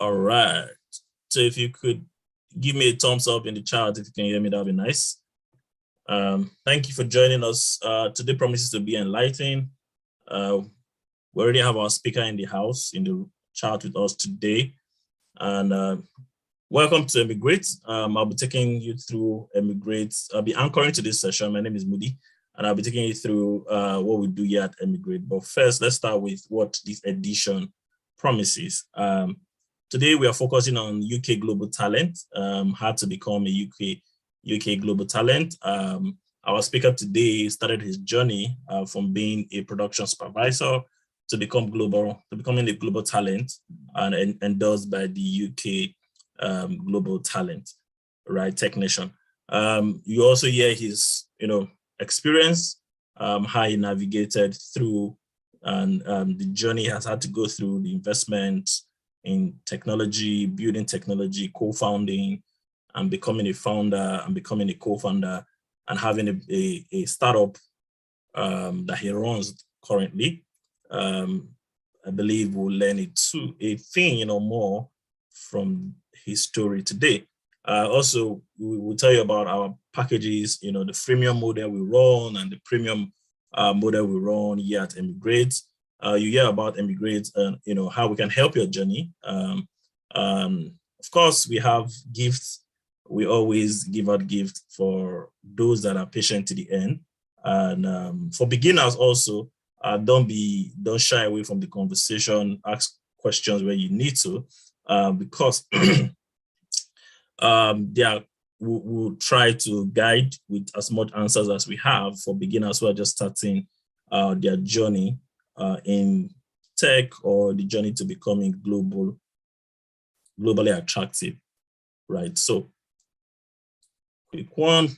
All right. So if you could give me a thumbs up in the chat if you can hear me, that'd be nice. Thank you for joining us. Today promises to be enlightening. We already have our speaker in the house in the chat with us today. And welcome to Emigrate. I'll be taking you through Emigrate. I'll be anchoring to this session. My name is Moody, and I'll be taking you through what we do here at Emigrate. But first, let's start with what this edition promises. Today, we are focusing on UK global talent, how to become a UK global talent. Our speaker today started his journey from being a production supervisor to becoming a global talent and endorsed by the UK global talent, right, technician. You also hear his, experience, how he navigated through and the journey he has had to go through, the investment in technology, building technology, co-founding, and becoming a founder and becoming a co-founder and having a startup that he runs currently. I believe we'll learn a thing, more from his story today. Also, we will tell you about our packages, the freemium model we run and the premium model we run here at Emigrate. You hear about Emigrate and how we can help your journey. Of course, we have gifts. We always give out gifts for those that are patient to the end. And for beginners also, don't shy away from the conversation. Ask questions where you need to, because we'll try to guide with as much answers as we have for beginners who are just starting their journey in tech or the journey to becoming globally attractive, right? So, quick one.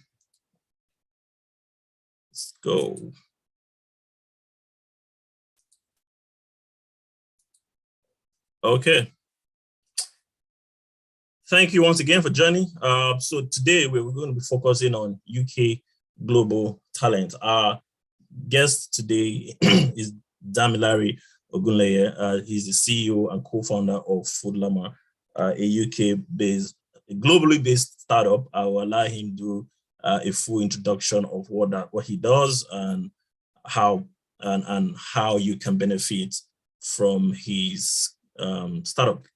Let's go. Okay. Thank you once again for joining. So today we're going to be focusing on UK global talent. Our guest today is Damilare Ogunleye. He's the CEO and co-founder of Foodlama, a globally based startup. I will allow him to do a full introduction of what he does and how you can benefit from his startup,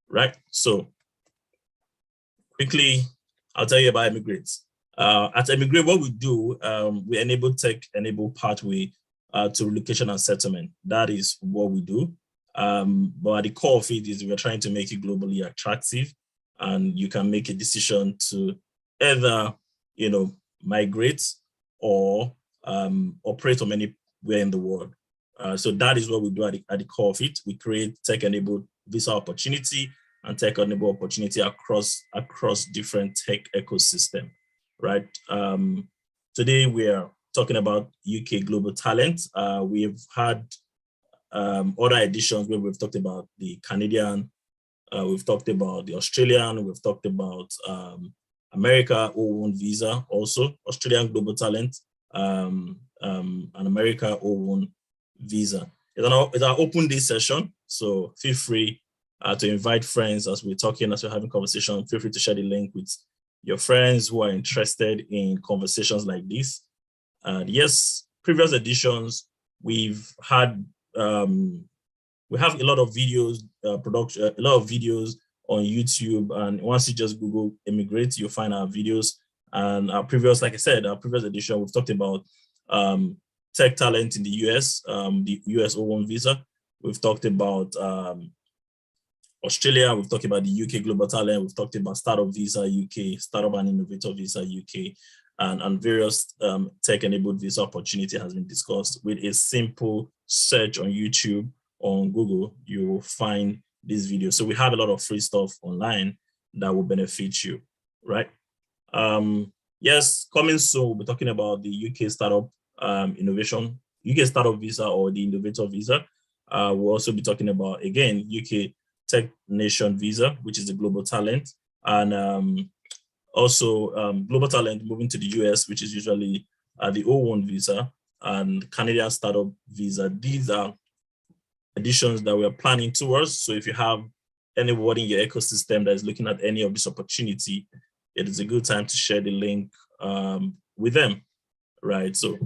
right? So quickly, I'll tell you about Emigrate. At Emigrate, what we do, we enable tech-enabled pathway to relocation and settlement. That is what we do. But at the core of it is we're trying to make it globally attractive, and you can make a decision to either, migrate or operate from anywhere in the world. So that is what we do at the core of it. We create tech-enabled visa opportunity and tech-enabled opportunity across different tech ecosystem, right? Today we are talking about UK global talent. We've had other editions where we've talked about the Canadian, we've talked about the Australian, we've talked about America O1 visa, also Australian global talent, and America O1 visa. It's our open day session, so feel free to invite friends as we're talking, as we're having conversation. Feel free to share the link with your friends who are interested in conversations like this. Yes, previous editions, we've had, we have a lot of videos, a lot of videos on YouTube. And once you just Google Emigrate, you'll find our videos. And our previous, like I said, our previous edition, we've talked about tech talent in the US, the US O1 visa. We've talked about Australia, we've talked about the UK global talent, we've talked about startup visa UK, startup and innovator visa UK, and various tech-enabled visa opportunity has been discussed. With a simple search on YouTube, on Google, you will find this video. So we have a lot of free stuff online that will benefit you, right? Yes, coming soon, we'll be talking about the UK startup innovation, UK startup visa or the innovator visa. We'll also be talking about, again, UK Tech Nation visa, which is the global talent, and also global talent moving to the US, which is usually the O1 visa, and Canadian startup visa. These are editions that we're planning towards. So if you have anybody in your ecosystem that is looking at any of this opportunity, it is a good time to share the link with them, right? So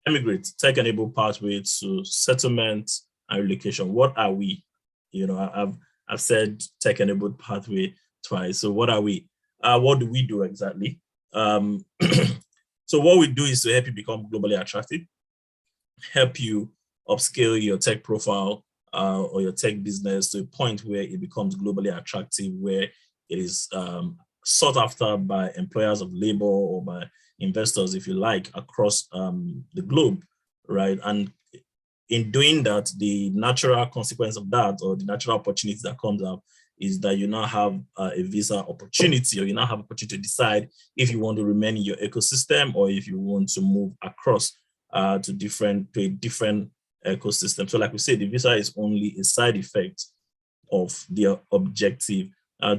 emigrate, tech-enabled pathway to settlement and relocation. What are we? You know, I've said tech-enabled pathway twice. So what are we? What do we do exactly? So what we do is to help you become globally attractive, help you upscale your tech profile or your tech business to a point where it becomes globally attractive, where it is sought after by employers of labor or by investors, if you like, across the globe, right? And in doing that, the natural consequence of that, or the natural opportunity that comes up, is that you now have a visa opportunity, or you now have opportunity to decide if you want to remain in your ecosystem or if you want to move across to a different ecosystem. So like we said, the visa is only a side effect of the objective.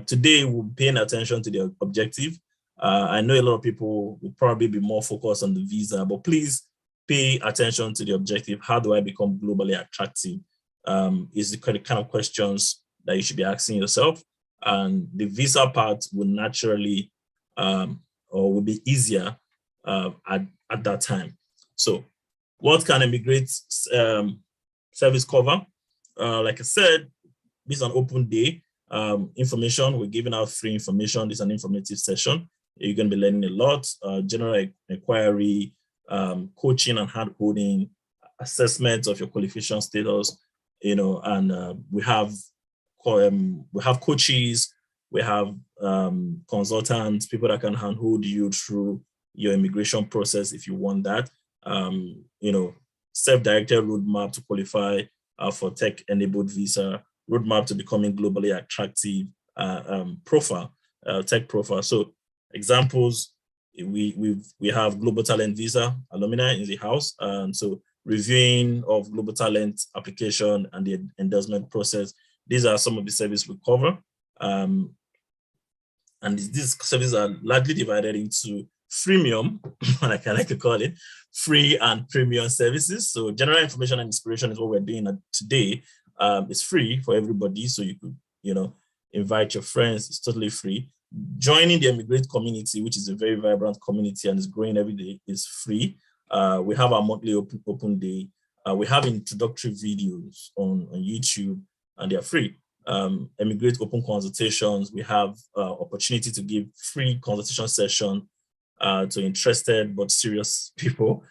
Today, we're paying attention to the objective. I know a lot of people will probably be more focused on the visa, but please pay attention to the objective. How do I become globally attractive? Is the kind of questions that you should be asking yourself. And the visa part will naturally or will be easier at that time. So what can Emigrate service cover? Like I said, this is an open day. Information, we're giving out free information. This is an informative session. You're going to be learning a lot, general inquiry, coaching and hand-holding, assessment of your qualification status, you know, and we have coaches, we have consultants, people that can handhold you through your immigration process if you want that. You know, self-directed roadmap to qualify for tech-enabled visa, roadmap to becoming globally attractive profile, tech profile. So examples, we have global talent visa alumni in the house. So reviewing of global talent application and the endorsement process. These are some of the services we cover. And these services are largely divided into freemium, like I like to call it, free and premium services. So general information and inspiration is what we're doing today. It's free for everybody. So you could, you know, invite your friends. It's totally free. Joining the Emigrate community, which is a very vibrant community and is growing every day, is free. We have our monthly open day. We have introductory videos on YouTube, and they're free. Emigrate open consultations. We have opportunity to give free consultation session to interested but serious people.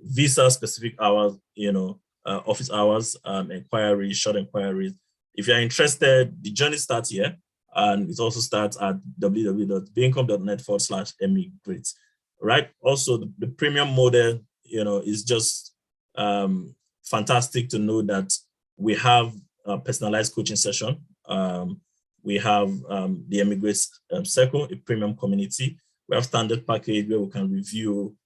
Visa specific hours, you know, office hours, inquiries, short inquiries. If you're interested, the journey starts here. And it also starts at www.baincom.net/emigrate, right? Also, the premium model, you know, is just fantastic to know that we have a personalized coaching session. We have the Emigrate Circle, a premium community. We have standard package where we can review,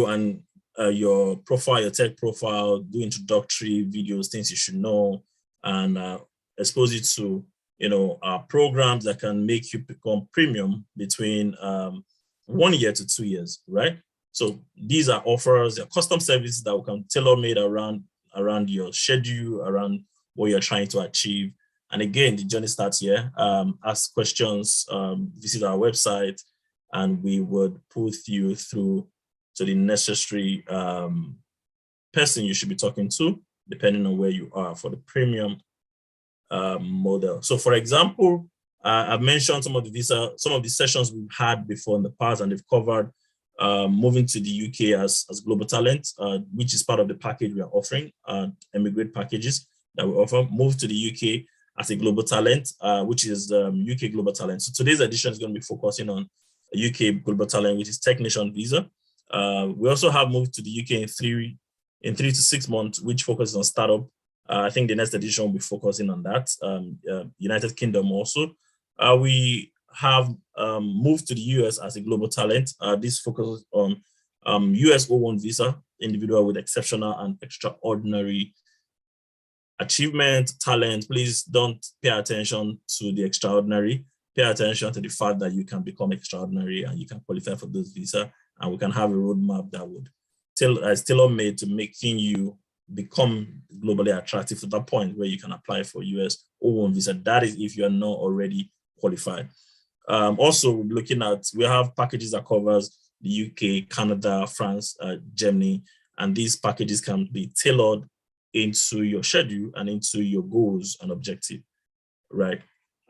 and your profile, your tech profile, do introductory videos, things you should know, and expose you to, you know, programs that can make you become premium between 1 year to 2 years, right? So these are offers, they're custom services that we can tailor-made around your schedule, around what you're trying to achieve. And again, the journey starts here. Ask questions, visit our website, and we would put you through to the necessary person you should be talking to, depending on where you are for the premium model. So for example, I've mentioned some of the sessions we've had before in the past, and they've covered moving to the UK as global talent, which is part of the package we are offering, Emigrate packages that we offer. Move to the UK as a global talent, which is UK global talent. So today's edition is going to be focusing on UK global talent, which is Technician visa. We also have moved to the UK in 3 to 6 months, which focuses on startup. I think the next edition will be focusing on that. United Kingdom also. We have moved to the US as a global talent. This focuses on US O1 visa, individual with exceptional and extraordinary achievement, talent. Please don't pay attention to the extraordinary. Pay attention to the fact that you can become extraordinary and you can qualify for those visa, and we can have a roadmap that would tailor-made to making you become globally attractive to that point where you can apply for US O1 visa. That is if you are not already qualified. Also, looking at, we have packages that covers the UK, Canada, France, Germany, and these packages can be tailored into your schedule and into your goals and objective, right?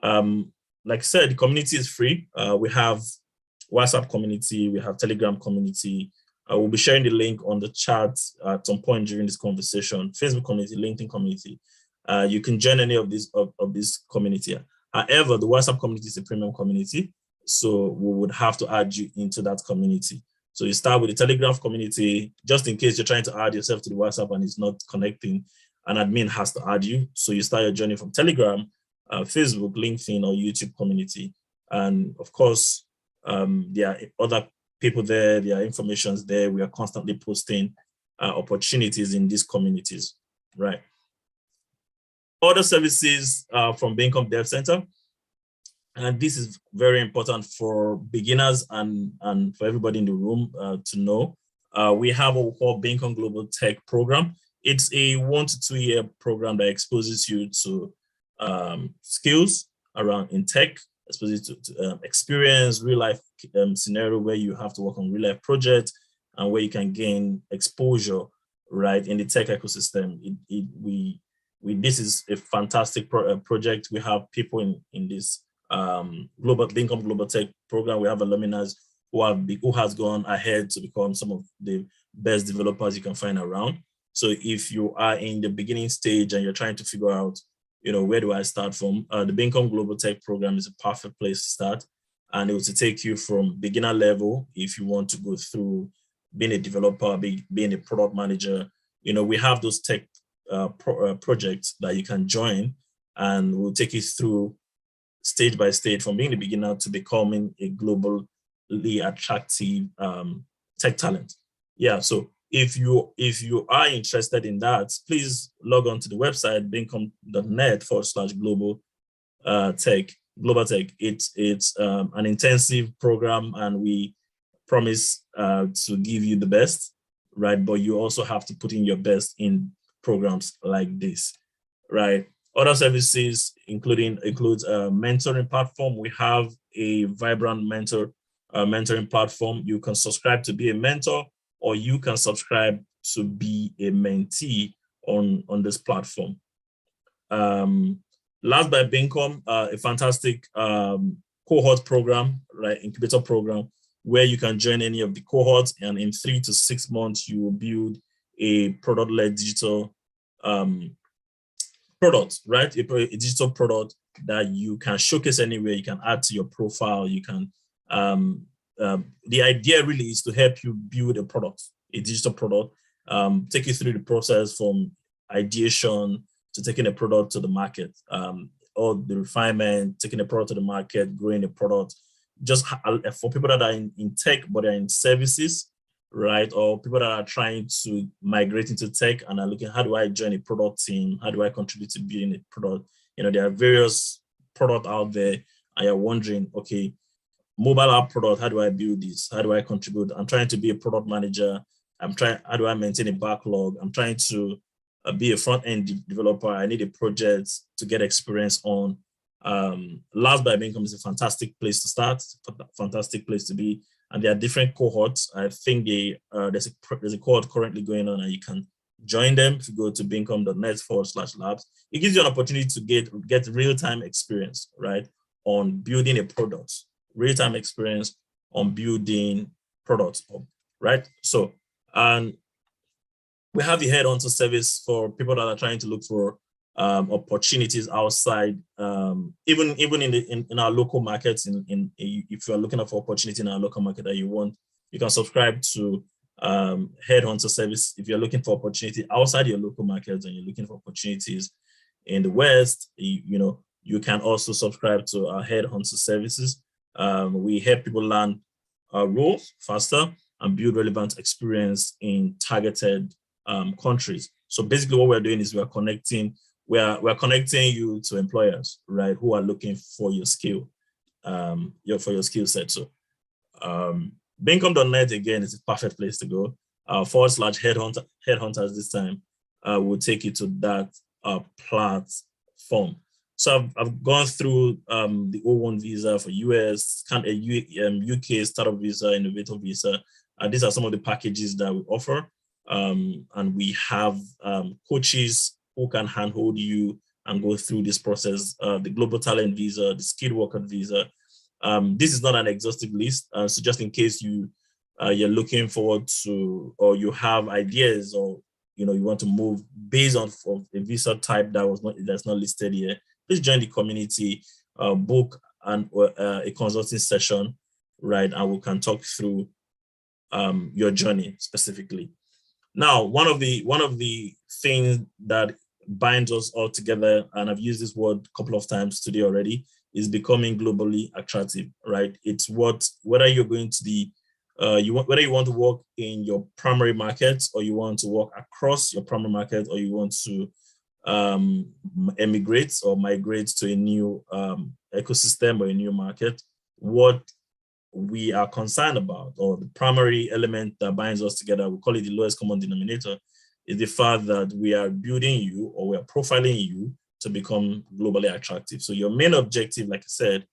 Like I said, the community is free. We have WhatsApp community, we have Telegram community. We'll be sharing the link on the chat at some point during this conversation. Facebook community, LinkedIn community. You can join any of this community. However, the WhatsApp community is a premium community, so we would have to add you into that community. So you start with the Telegram community, just in case you're trying to add yourself to the WhatsApp and it's not connecting, an admin has to add you. So you start your journey from Telegram, Facebook, LinkedIn, or YouTube community. And of course, there are other people there, there are informations there. We are constantly posting opportunities in these communities, right? Other services from Baincom Dev Center. And this is very important for beginners and for everybody in the room to know. We have what we call Baincom Global Tech Program. It's a 1 to 2 year program that exposes you to skills around in tech, exposes you to experience, real life scenario where you have to work on real life projects and where you can gain exposure, right, in the tech ecosystem. This is a fantastic project. We have people in this Baincom Global Tech Program. We have alumni who has gone ahead to become some of the best developers you can find around. So if you are in the beginning stage and you're trying to figure out, where do I start from? The Baincom Global Tech Program is a perfect place to start, and it will take you from beginner level if you want to go through being a developer, being a product manager. We have those tech projects that you can join, and we'll take you through stage by stage from being a beginner to becoming a globally attractive tech talent. Yeah, so if you are interested in that, please log on to the website baincom.net/global tech. It's an intensive program, and we promise to give you the best, right? But you also have to put in your best in programs like this, right? Other services includes a mentoring platform. We have a vibrant mentoring platform. You can subscribe to be a mentor, or you can subscribe to be a mentee on this platform. Last by Baincom, a fantastic cohort program, right, incubator program, where you can join any of the cohorts, and in 3 to 6 months, you will build a product-led digital product, right? A digital product that you can showcase anywhere, you can add to your profile, you can, the idea really is to help you build a product, a digital product, take you through the process from ideation to taking a product to the market, or the refinement, taking a product to the market, growing a product, just for people that are in tech, but they're in services, right? Or people that are trying to migrate into tech and are looking, how do I join a product team? How do I contribute to building a product? There are various products out there, and you're wondering, okay, mobile app product, how do I build this? How do I contribute? I'm trying to be a product manager. How do I maintain a backlog? I'm trying to be a front-end developer. I need a project to get experience on. Last by Baincom is a fantastic place to start, fantastic place to be. And there are different cohorts. I think there's a cohort currently going on, and you can join them if you go to baincom.net/labs. It gives you an opportunity to get real-time experience, right, on building a product, real-time experience on building products, right? So, and we have the headhunter service for people that are trying to look for opportunities outside, even in our local markets. If you are looking for opportunity in our local market that you can subscribe to headhunter service. If you're looking for opportunity outside your local markets and you're looking for opportunities in the West, you can also subscribe to our headhunter services. We help people learn roles faster and build relevant experience in targeted countries. So basically what we're doing is we're connecting you to employers, right, who are looking for your skill, for your skill set. So Baincom.net, again, is a perfect place to go. /headhunters this time. will take you to that platform. So I've gone through the O1 visa for US, UK startup visa, innovator visa. These are some of the packages that we offer. And we have coaches who can handhold you and go through this process. The global talent visa, the skilled worker visa. This is not an exhaustive list. So just in case you're looking forward to, or you have ideas, or you want to move based on a visa type that's not listed here, please join the community, book a consulting session, right? And we can talk through your journey specifically. Now, one of the things that binds us all together, and I've used this word a couple of times today already, is becoming globally attractive, right? It's whether you're going to whether you want to work in your primary market, or you want to work across your primary market, or you want to emigrate or migrate to a new ecosystem or a new market. What we are concerned about, or the primary element that binds us together, we call it the lowest common denominator, is the fact that we are building you, or we are profiling you to become globally attractive. So your main objective, like I said,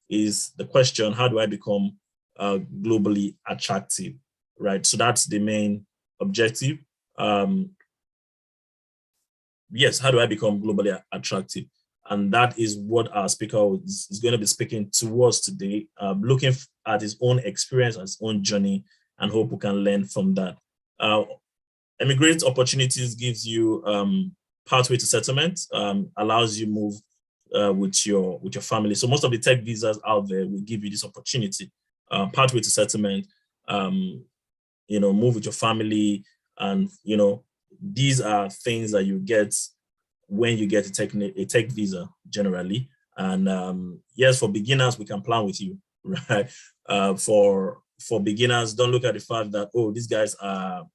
is the question, how do I become globally attractive, right? So that's the main objective. Yes, how do I become globally attractive? And that is what our speaker is going to be speaking towards today, looking at his own experience, his own journey, and hope we can learn from that. Emigrate Opportunities gives you pathway to settlement, allows you move with your family. So most of the tech visas out there will give you this opportunity, pathway to settlement, move with your family, and these are things that you get when you get a tech visa generally. And yes, for beginners, we can plan with you, right? For beginners, don't look at the fact that, oh, these guys are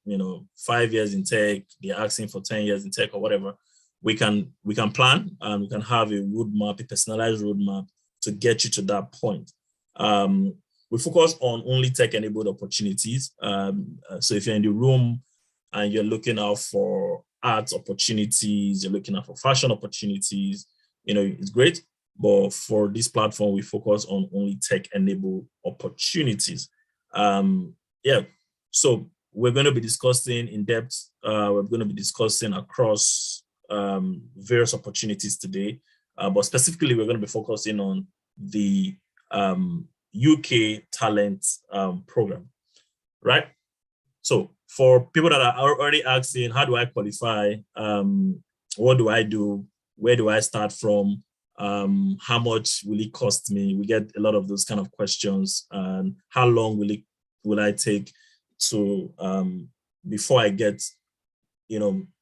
5 years in tech, they're asking for 10 years in tech or whatever. We can plan, and we can have a roadmap, a personalized roadmap to get you to that point. We focus on only tech-enabled opportunities. So if you're in the room and you're looking out for art opportunities, you're looking out for fashion opportunities, it's great. But for this platform, we focus on only tech-enabled opportunities. So we're going to be discussing in depth. We're going to be discussing across various opportunities today. But specifically, we're going to be focusing on the UK talent program, right? So for people that are already asking, how do I qualify? What do I do? Where do I start from? How much will it cost me? We get a lot of those kind of questions. And how long will I take to before I get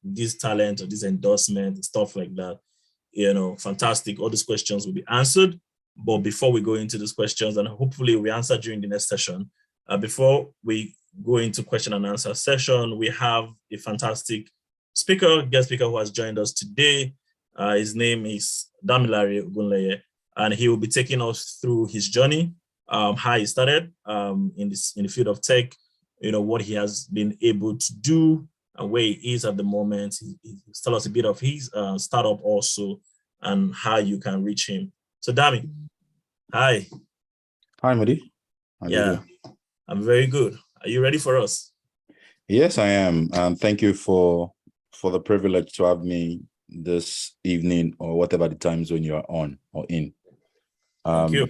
this talent or this endorsement and stuff like that? Fantastic. All these questions will be answered. But before we go into these questions, and hopefully we answer during the next session, before we go into question and answer session, we have a fantastic guest speaker who has joined us today. His name is Damilare Ogunleye, and he will be taking us through his journey, how he started in the field of tech, what he has been able to do and where he is at the moment. He'll tell us a bit of his startup also, and how you can reach him. So Dami, hi. Hi, Modi. Yeah, I'm very good. Are you ready for us? Yes, I am. Thank you for the privilege to have me this evening, or whatever the time zone you are on or in. Thank you.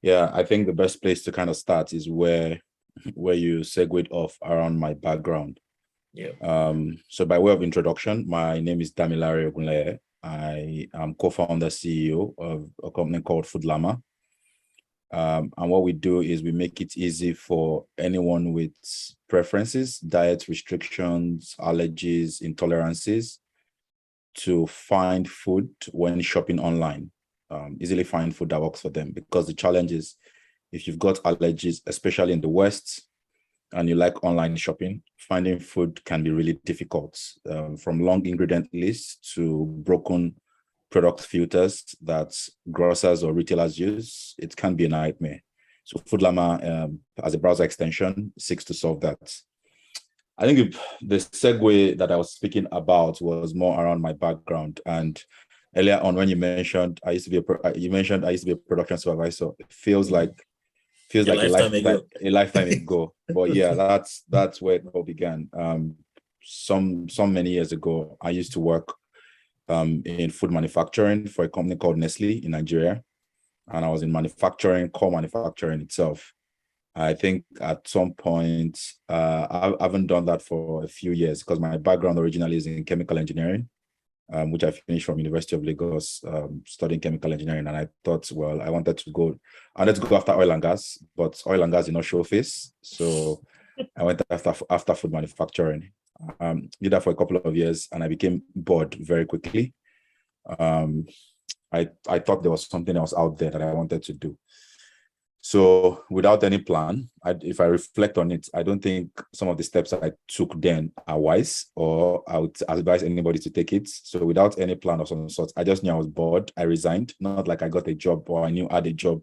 Yeah, I think the best place to kind of start is where you segued off around my background. Yeah. So by way of introduction, my name is Damilare Ogunleye. I am co-founder CEO of a company called Food Llama. And what we do is we make it easy for anyone with preferences, diet restrictions, allergies, intolerances, to find food when shopping online, easily find food that works for them. Because the challenge is, if you've got allergies, especially in the West, and you like online shopping, finding food can be really difficult, from long ingredient lists to broken product filters that grocers or retailers use. It can be a nightmare. So Food Llama, as a browser extension, seeks to solve that. I think the segue that I was speaking about was more around my background. And earlier on, when you mentioned I used to be a production supervisor, it feels like A lifetime ago. a lifetime ago. But yeah, that's where it all began. Some many years ago, I used to work in food manufacturing for a company called Nestle in Nigeria, and I was in core manufacturing itself. I think at some point, I haven't done that for a few years because my background originally is in chemical engineering, which I finished from University of Lagos, studying chemical engineering. And I thought, well, I wanted to go after oil and gas, but oil and gas did not show face. So I went after food manufacturing. Did that for a couple of years, and I became bored very quickly. I thought there was something else out there that I wanted to do. So without any plan, if I reflect on it, I don't think some of the steps I took then are wise, or I would advise anybody to take it. So without any plan of some sort, I just knew I was bored. I resigned, not like I got a job or I knew I had a job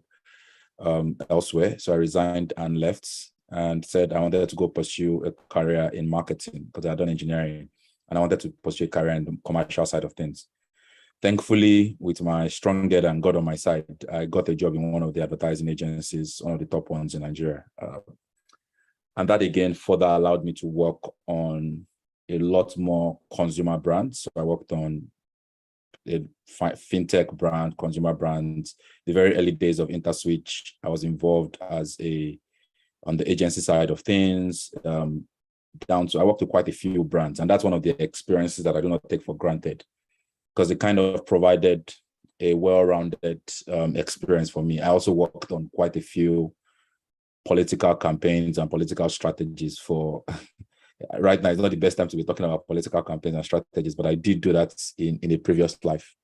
elsewhere. So I resigned and left and said I wanted to go pursue a career in marketing because I had done engineering and I wanted to pursue a career in the commercial side of things. Thankfully, with my strong head and God on my side, I got a job in one of the advertising agencies, one of the top ones in Nigeria. And that again further allowed me to work on a lot more consumer brands. So I worked on a fintech brand, consumer brands. The very early days of InterSwitch, I was involved on the agency side of things, down to I worked with quite a few brands. And that's one of the experiences that I do not take for granted, because it kind of provided a well-rounded experience for me. I also worked on quite a few political campaigns and political strategies for, right now, it's not the best time to be talking about political campaigns and strategies, but I did do that in a previous life.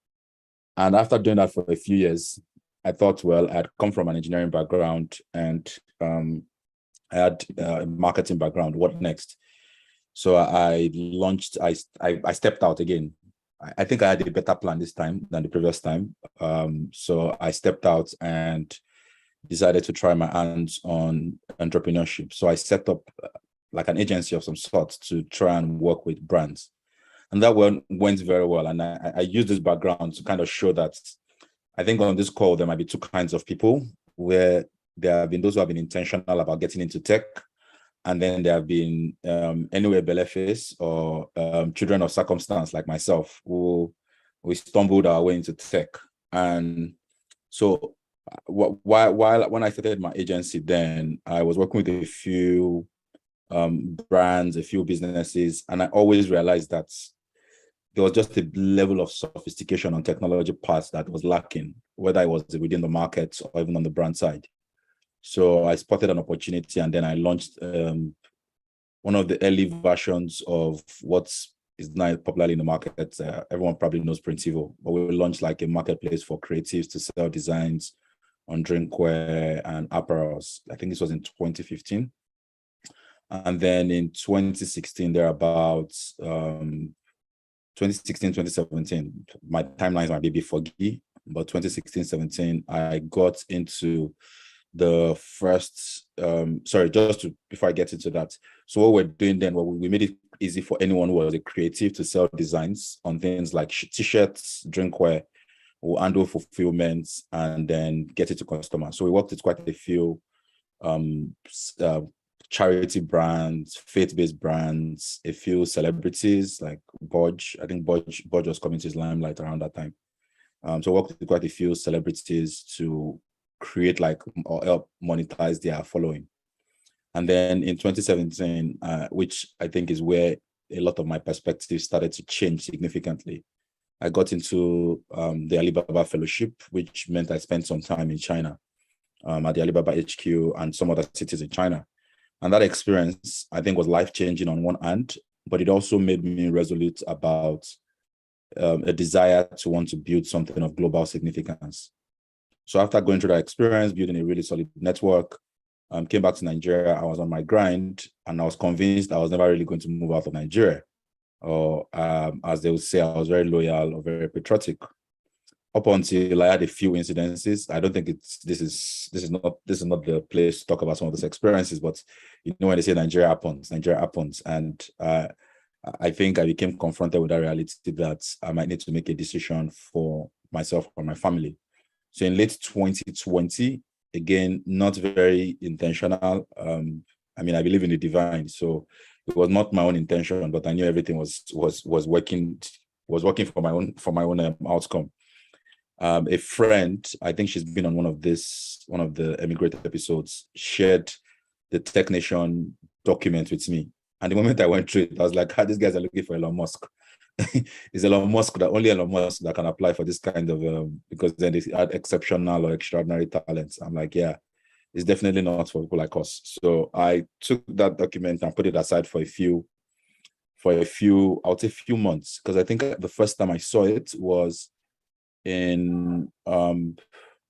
And after doing that for a few years, I thought, well, I'd come from an engineering background and I had a marketing background. What next? So I stepped out again. I think I had a better plan this time than the previous time. So I stepped out and decided to try my hands on entrepreneurship. So I set up like an agency of some sort to try and work with brands. And that went very well. And I used this background to kind of show that I think on this call, there might be two kinds of people, where there have been those who have been intentional about getting into tech. And then there have been anyway Beleface or children of circumstance like myself, who we stumbled our way into tech. And so when I started my agency, then I was working with a few brands, a few businesses, and I always realized that there was just a level of sophistication on technology parts that was lacking, whether it was within the market or even on the brand side. So I spotted an opportunity, and then I launched one of the early versions of what is now popularly in the market. Everyone probably knows Printivo, but we launched like a marketplace for creatives to sell designs on drinkware and apparels. I think this was in 2015. And then in 2016, thereabouts, 2016, 2017, my timelines might be foggy, but 2016, 17, I got into the first, before I get into that. So what we're doing then, we made it easy for anyone who was a creative to sell designs on things like t-shirts, drinkware, or handle fulfillment, and then get it to customers. So we worked with quite a few charity brands, faith-based brands, a few celebrities like Bodge. I think Bodge was coming to his limelight around that time. So worked with quite a few celebrities to create or help monetize their following. And then in 2017, which I think is where a lot of my perspective started to change significantly, I got into the Alibaba Fellowship, which meant I spent some time in China at the Alibaba HQ and some other cities in China. And that experience, I think, was life-changing on one hand, but it also made me resolute about a desire to want to build something of global significance. So after going through that experience, building a really solid network, came back to Nigeria. I was on my grind, and I was convinced I was never really going to move out of Nigeria. Or as they would say, I was very loyal or very patriotic. up until I had a few incidences. I don't think this is not the place to talk about some of those experiences, but when they say Nigeria happens, and I think I became confronted with that reality that I might need to make a decision for myself or my family. So in late 2020, again, not very intentional. I believe in the divine, so it was not my own intention, but I knew everything was working for my own outcome. A friend, I think she's been on one of the Emigrated episodes, shared the Tech Nation document with me. And the moment I went through it, I was like, these guys are looking for Elon Musk. Is Elon Musk only Elon Musk that can apply for this kind of, because then they add exceptional or extraordinary talents. I'm like, yeah, it's definitely not for people like us. So I took that document and put it aside for a few, I would say few months, because I think the first time I saw it was in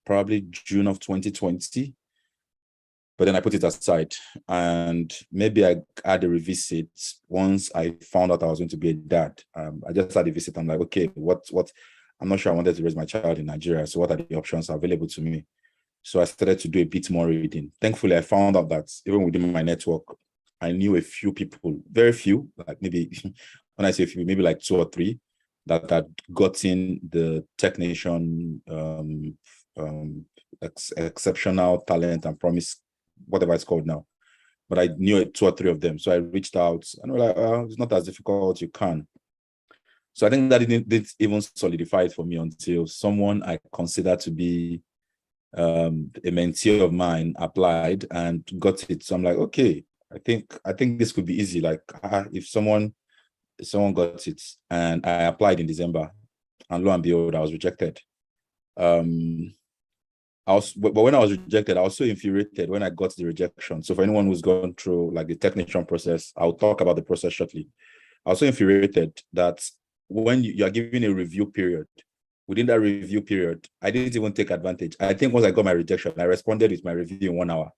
probably June of 2020. But then I put it aside, and maybe I had a revisit once I found out I was going to be a dad. I just had a visit. I'm like, okay, what? I'm not sure I wanted to raise my child in Nigeria. So what are the options available to me? So I started to do a bit more reading. Thankfully, I found out that even within my network, I knew a few people, very few, like maybe, when I say few, maybe like 2 or 3, that had gotten the Tech Nation exceptional talent and promise, whatever it's called now. But I knew 2 or 3 of them. So I reached out and we're like, it's not as difficult, you can. So I think that didn't even solidify it for me until someone I consider to be a mentee of mine applied and got it. So I'm like, okay, I think this could be easy. Like, if someone got it, and I applied in December, and lo and behold, I was rejected. But when I was rejected, I was so infuriated when I got the rejection. So for anyone who's gone through like the technician process, I'll talk about the process shortly. I was so infuriated that when you are given a review period, within that review period, I didn't even take advantage. I think once I got my rejection, I responded with my review in 1 hour.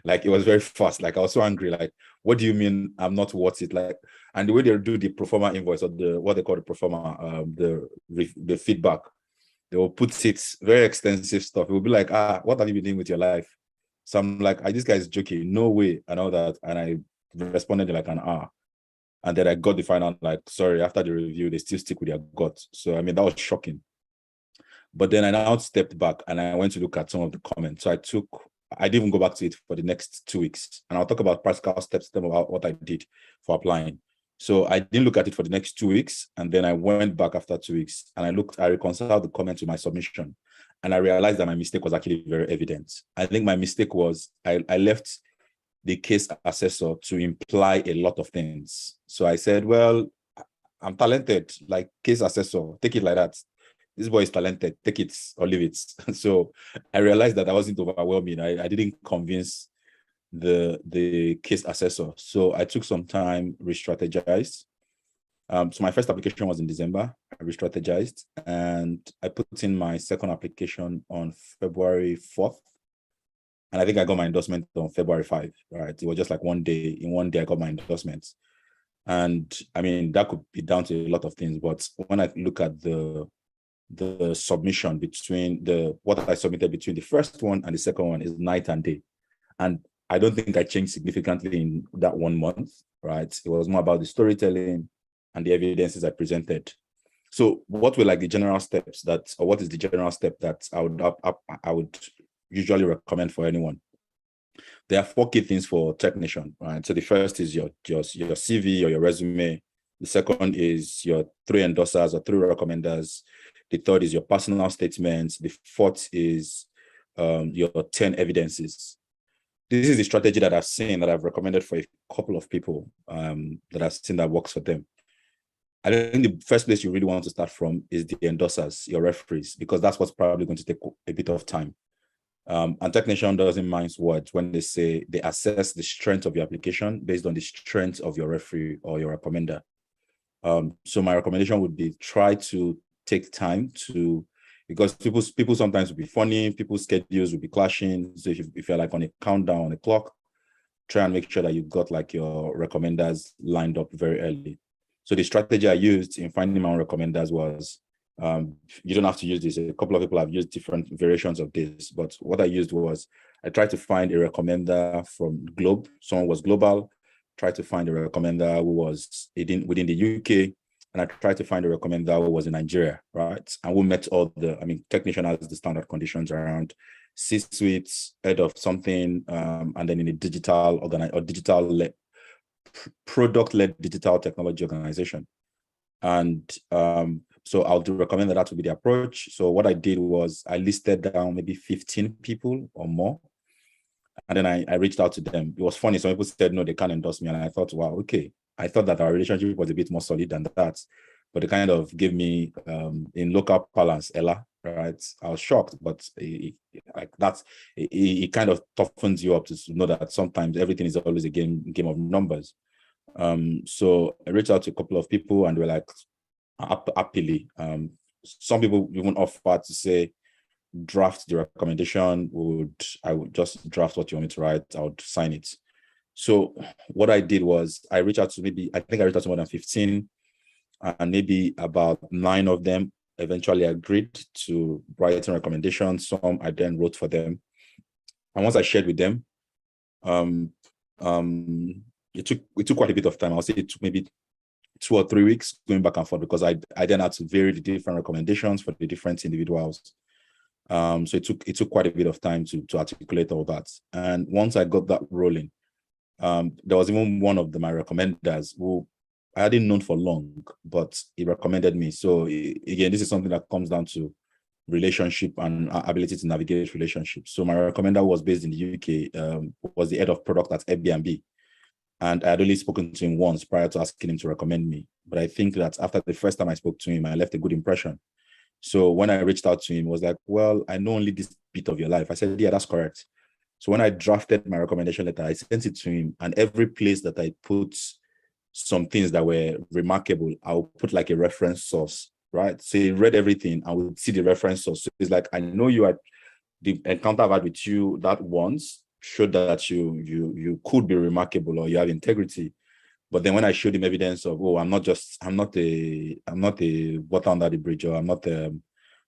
Like, it was very fast. Like, I was so angry. Like, what do you mean I'm not worth it? Like, and the way they do the pro forma invoice, or what they call the pro forma, the feedback, they will put it very extensive stuff. It will be like, what have you been doing with your life? So I'm like, this guy is joking. No way, and all that. And I responded in like an hour. And then I got the final, like, sorry, after the review, they still stick with their gut. So, that was shocking. But then I now stepped back and I went to look at some of the comments. So I didn't even go back to it for the next 2 weeks. And I'll talk about practical steps about what I did for applying. So I didn't look at it for the next 2 weeks. And then I went back after 2 weeks and I reconciled the comments with my submission. And I realized that my mistake was actually very evident. I think my mistake was I left the case assessor to imply a lot of things. So I said, well, I'm talented, like case assessor, take it like that. This boy is talented, take it or leave it. So I realized that I wasn't overwhelming. I didn't convince the case assessor. So I took some time, re-strategized. So my first application was in December. I re-strategized and I put in my second application on February 4th. And I think I got my endorsement on February 5, right? It was just like 1 day. In 1 day, I got my endorsement. And that could be down to a lot of things. But when I look at the submission between what I submitted between the first one and the second one is night and day. And I don't think I changed significantly in that 1 month, right? It was more about the storytelling and the evidences I presented. So what were like the general steps or what is the general step that I would usually recommend for anyone? There are 4 key things for technician, right? So the first is your CV or your resume. The second is your 3 endorsers or 3 recommenders. The third is your personal statements. The fourth is your 10 evidences. This is the strategy that I've seen, that I've recommended for a couple of people that I've seen that works for them. I think the first place you really want to start from is the endorsers, your referees, because that's what's probably going to take a bit of time. And technician doesn't mind words when they say they assess the strength of your application based on the strength of your referee or your recommender. So my recommendation would be try to take time because people sometimes will be funny, people's schedules will be clashing. So if you're like on a countdown, on a clock, try and make sure that you've got like your recommenders lined up very early. So the strategy I used in finding my own recommenders was You don't have to use this. A couple of people have used different variations of this, but what I used was I tried to find a recommender from Globe. Someone was global. Tried to find a recommender who was within the UK, and I tried to find a recommender who was in Nigeria, right? And we met all the, technician has the standard conditions around C-suites, head of something, and then in a digital product-led digital technology organization. And so I'll recommend that would be the approach. So what I did was I listed down maybe 15 people or more. And then I reached out to them. It was funny. Some people said, no, they can't endorse me. And I thought, wow, okay. I thought that our relationship was a bit more solid than that. But they kind of gave me, in local parlance, Ella, right? I was shocked, but it kind of toughens you up to know that sometimes everything is always a game of numbers. So I reached out to a couple of people and they were like, happily. Some people even offered to say, draft the recommendation. I would just draft what you want me to write. I would sign it. So what I did was I reached out to more than 15, and maybe about 9 of them eventually agreed to writing recommendations. Some I then wrote for them. And once I shared with them, it took quite a bit of time. I'll say it took maybe 2 or 3 weeks going back and forth, because I then had to vary the different recommendations for the different individuals. So it took quite a bit of time to articulate all that. And once I got that rolling, there was even one of my recommenders who I hadn't known for long, but he recommended me. So again, this is something that comes down to relationship and ability to navigate relationships. So my recommender was based in the UK, was the head of product at Airbnb. And I had only spoken to him once prior to asking him to recommend me. But I think that after the first time I spoke to him, I left a good impression. So when I reached out to him, it was like, well, I know only this bit of your life. I said, yeah, that's correct. So when I drafted my recommendation letter, I sent it to him, and every place that I put some things that were remarkable, I'll put like a reference source, right? So he read everything and would see the reference source. So it's like, I know you had the encounter I've had with you that once showed that you could be remarkable or you have integrity. But then when I showed him evidence of, I'm not a water under the bridge, or I'm not a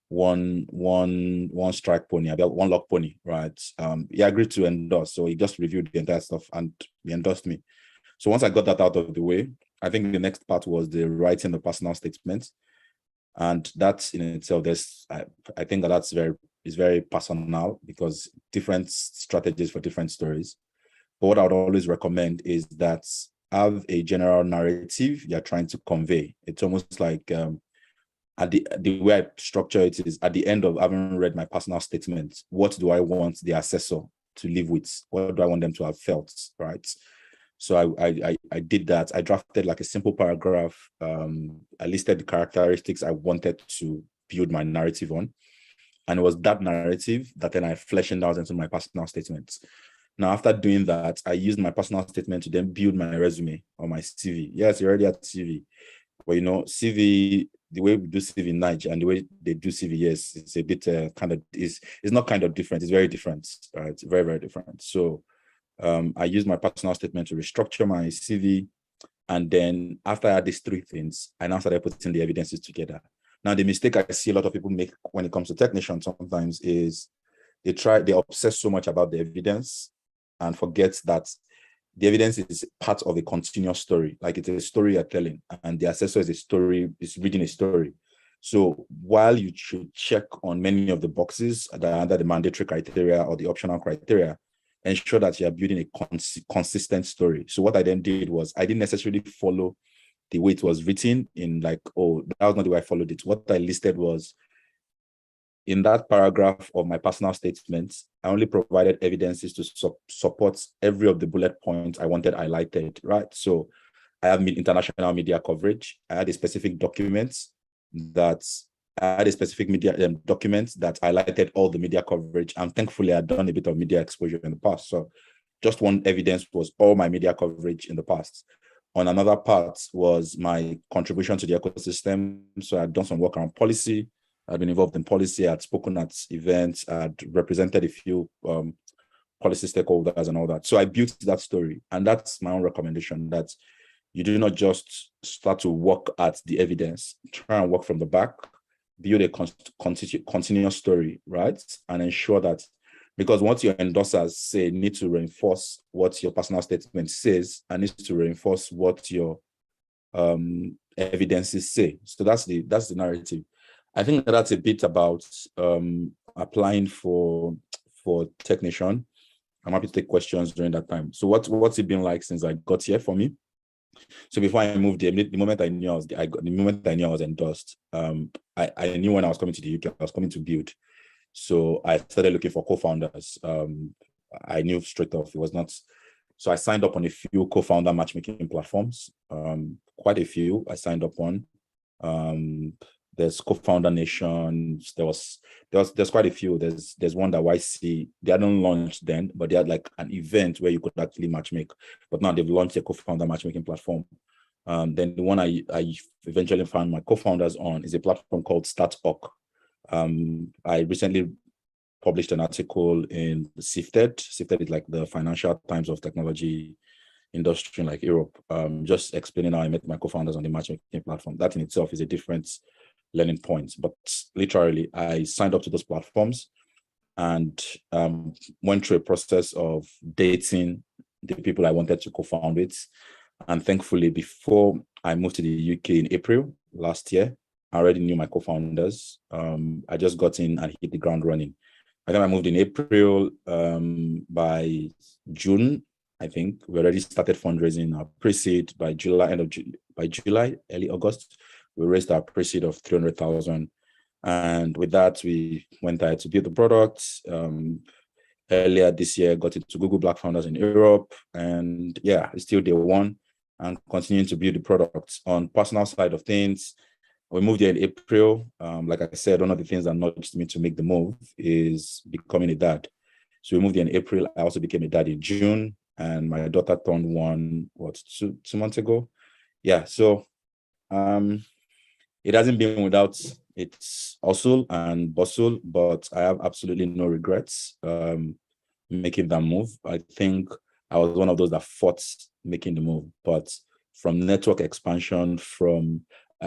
one strike pony, I've got one lock pony, right? He agreed to endorse. So he just reviewed the entire stuff and he endorsed me. So once I got that out of the way, I think the next part was the writing the personal statement. And that's in itself, I think that's very personal, because different strategies for different stories. But what I would always recommend is that have a general narrative you're trying to convey. It's almost like at the way I structure it is, at the end of having read my personal statement, what do I want the assessor to live with? What do I want them to have felt, right? So I did that. I drafted like a simple paragraph. I listed the characteristics I wanted to build my narrative on. And it was that narrative that then I fleshed out into my personal statements. Now, after doing that, I used my personal statement to then build my resume or my CV. Yes, you already had CV. But CV, the way we do CV in Nigeria and the way they do CV, yes, it's a bit it's not kind of different. It's very different. It's very, very different. So I used my personal statement to restructure my CV. And then after I had these 3 things, I now started putting the evidences together. Now, the mistake I see a lot of people make when it comes to technicians sometimes is they obsess so much about the evidence and forget that the evidence is part of a continuous story. Like, it's a story you're telling, and the assessor is reading a story. So while you should check on many of the boxes that are under the mandatory criteria or the optional criteria, ensure that you are building a consistent story. So what I then did was, I didn't necessarily follow the way it was written in like, that was not the way I followed it. What I listed was, in that paragraph of my personal statements, I only provided evidences to support every of the bullet points I wanted highlighted, right? So I have international media coverage. I had a specific document that highlighted all the media coverage. And thankfully, I'd done a bit of media exposure in the past. So just one evidence was all my media coverage in the past. On another part was my contribution to the ecosystem. So I'd done some work around policy. I've been involved in policy. I'd spoken at events. I'd represented a few policy stakeholders and all that. So I built that story. And that's my own recommendation, that you do not just start to work at the evidence, try and work from the back build a continuous story, right? And ensure that, because what your endorsers say need to reinforce what your personal statement says and needs to reinforce what your evidences say. So that's the narrative. I think that's a bit about applying for technician. I'm happy to take questions during that time. So what's it been like since I got here for me? So before I moved there, the moment I knew I was endorsed, I knew when I was coming to the UK, I was coming to build. So I started looking for co-founders. I knew straight off it was not. So I signed up on a few co-founder matchmaking platforms, quite a few I signed up on. There's Co-Founder Nation. There's quite a few. There's one that YC, they hadn't launched then, but they had like an event where you could actually matchmake. But now they've launched a co-founder matchmaking platform. Then the one I eventually found my co-founders on is a platform called StartHawk. I recently published an article in Sifted. Sifted is like the Financial Times of technology industry in like Europe, just explaining how I met my co-founders on the matchmaking platform. That in itself is a different learning point, but literally I signed up to those platforms and went through a process of dating the people I wanted to co-found with. And thankfully, before I moved to the UK in April last year, I already knew my co-founders. I just got in and hit the ground running. By the time I moved in April, by June, I think we already started fundraising our pre-seed by July, early August. We raised our pre-seed of 300,000. And with that, we went ahead to build the product. Earlier this year, got into Google Black Founders in Europe. And yeah, it's still day one and continuing to build the product. On personal side of things, we moved here in April. Like I said, one of the things that nudged me to make the move is becoming a dad. So we moved here in April. I also became a dad in June. And my daughter turned one, two months ago? Yeah, so it hasn't been without its hustle and bustle, but I have absolutely no regrets making that move. I think I was one of those that fought making the move, but from network expansion,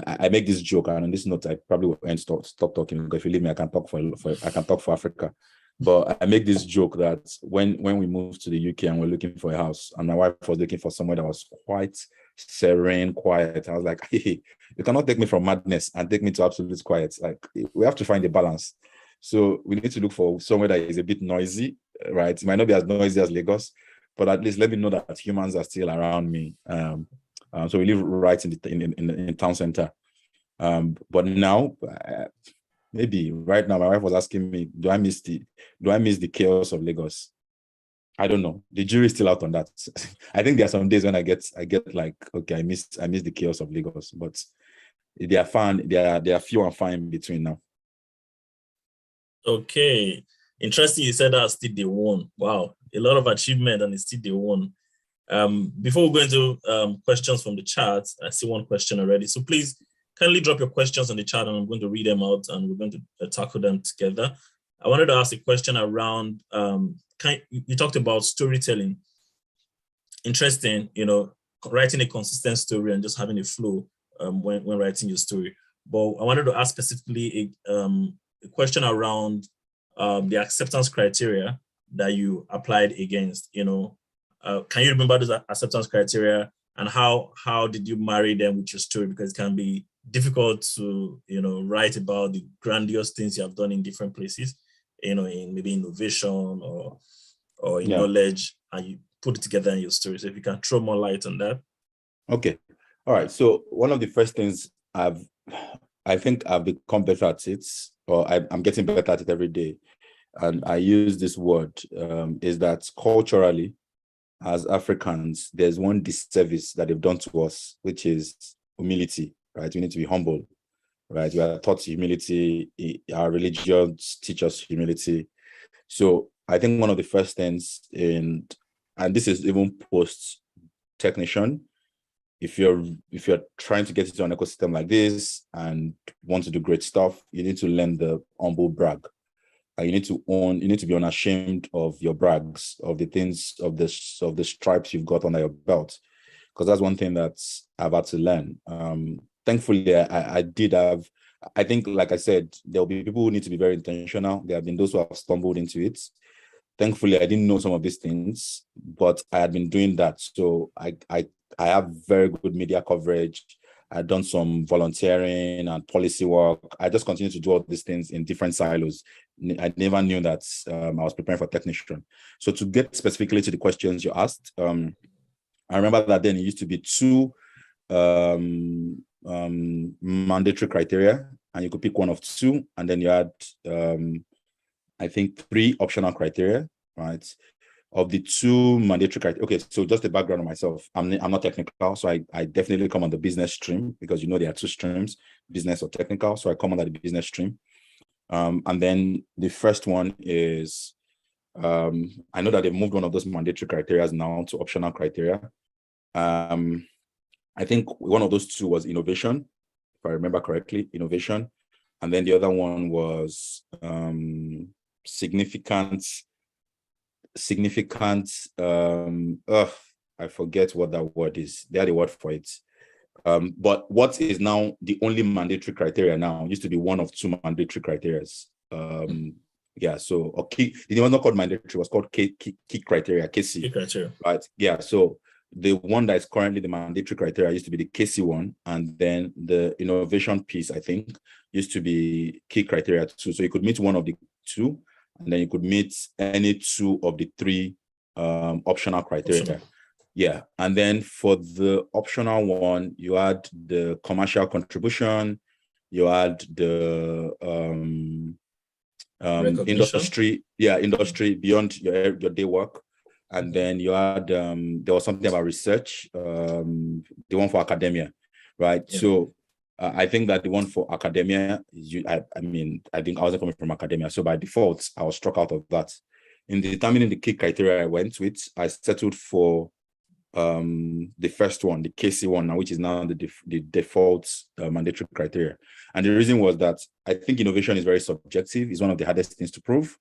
I make this joke, and on this note, I probably will stop talking, because if you leave me, I can talk for Africa. But I make this joke that when we moved to the UK and we're looking for a house, and my wife was looking for somewhere that was quite serene, quiet, I was like, hey, you cannot take me from madness and take me to absolute quiet. Like, we have to find a balance. So we need to look for somewhere that is a bit noisy, right? It might not be as noisy as Lagos, but at least let me know that humans are still around me. So we live right in the town center. But now, maybe right now, my wife was asking me, do I miss the chaos of Lagos? I don't know. The jury's still out on that. I think there are some days when I get like, okay, I miss the chaos of Lagos, but they are fun. They are few and far in between now. Okay, interesting. You said that's still day one. Wow, a lot of achievement, and it's still day one. Before we go into questions from the chat, I see one question already. So please kindly drop your questions on the chat, and I'm going to read them out, and we're going to tackle them together. I wanted to ask a question around, you talked about storytelling. Interesting, writing a consistent story and just having a flow when writing your story. But I wanted to ask specifically a question around the acceptance criteria that you applied against. Can you remember those acceptance criteria, and how did you marry them with your story? Because it can be difficult to write about the grandiose things you have done in different places, in maybe innovation or in knowledge, and you put it together in your story. So if you can throw more light on that. Okay. All right. So one of the first things I think I've become better at it, or I'm getting better at it every day, and I use this word, is that culturally, as Africans, there's one disservice that they've done to us, which is humility, right? We need to be humble, right? We are taught humility. Our religions teach us humility. So I think one of the first things and this is even post-technician, if you're trying to get into an ecosystem like this and want to do great stuff, you need to learn the humble brag. You need to be unashamed of your brags, of the things, of the stripes you've got under your belt, because that's one thing that I've had to learn. Thankfully, I did have I think, like I said, there'll be people who need to be very intentional. There have been those who have stumbled into it. Thankfully, I didn't know some of these things, but I had been doing that. So I have very good media coverage. I've done some volunteering and policy work. I just continue to do all these things in different silos. I never knew that I was preparing for technician. So to get specifically to the questions you asked, I remember that then it used to be two mandatory criteria, and you could pick one of two, and then you had I think 3 optional criteria, right? Of the 2 mandatory criteria. Okay, so just a background on myself. I'm not technical, so I definitely come on the business stream, because there are 2 streams, business or technical. So I come under the business stream. And then the first one is I know that they moved one of those mandatory criteria now to optional criteria. I think one of those 2 was innovation, if I remember correctly, innovation. And then the other one was significant, I forget what that word is. They had a word for it. But what is now the only mandatory criteria now used to be one of 2 mandatory criteria. Yeah, so it was not called mandatory, it was called key criteria, KC. Key criteria. Right. Yeah. So the one that is currently the mandatory criteria used to be the KC one, and then the innovation piece, I think, used to be key criteria 2. So you could meet one of the 2, and then you could meet any 2 of the 3 optional criteria. Optional. Yeah. And then for the optional one, you had the commercial contribution, you had the industry beyond your day work. And then you had there was something about research, the one for academia, right? Yeah. So I think that the one for academia, I think I wasn't coming from academia, so by default I was struck out of that. In determining the key criteria I went with, I settled for the first one, the KC one, which is now the default mandatory criteria. And the reason was that I think innovation is very subjective. It's one of the hardest things to prove,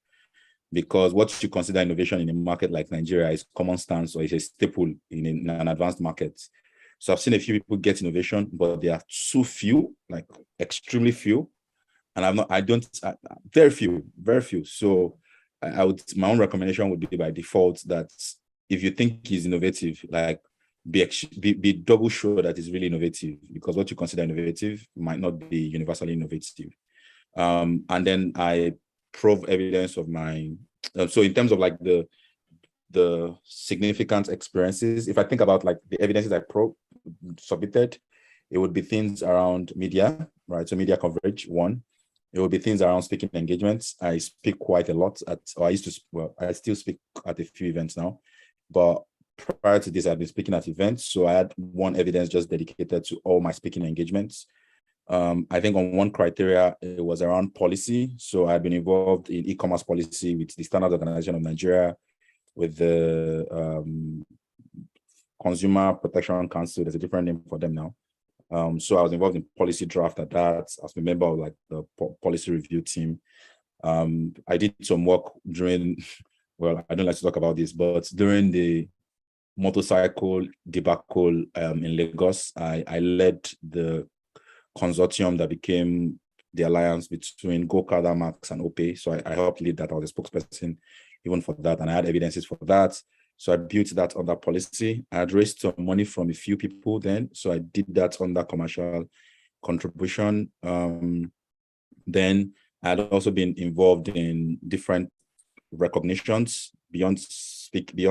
because what you consider innovation in a market like Nigeria is common stance, or is a staple in an advanced market. So I've seen a few people get innovation, but they are too few, like extremely few. And very few. So my own recommendation would be by default that if you think he's innovative, like be double sure that it's really innovative, because what you consider innovative might not be universally innovative. And then I prove evidence of my, so in terms of like the significant experiences, if I think about like the evidences I submitted, it would be things around media, right? So media coverage, one. It would be things around speaking engagements. I speak quite a lot I still speak at a few events now, but prior to this, I've been speaking at events. So I had one evidence just dedicated to all my speaking engagements. I think on one criteria, it was around policy. So I've been involved in e-commerce policy with the Standards Organization of Nigeria, with the Consumer Protection Council. There's a different name for them now. So I was involved in policy draft at that. I was a member of like the policy review team. I did some work during, well, I don't like to talk about this, but during the motorcycle debacle in Lagos, I led the consortium that became the alliance between Go-Kart, Max, and OPE. So I helped lead that. I was a spokesperson even for that, and I had evidences for that. So I built that under policy. I had raised some money from a few people then. So I did that under commercial contribution. Then I had also been involved in different recognitions beyond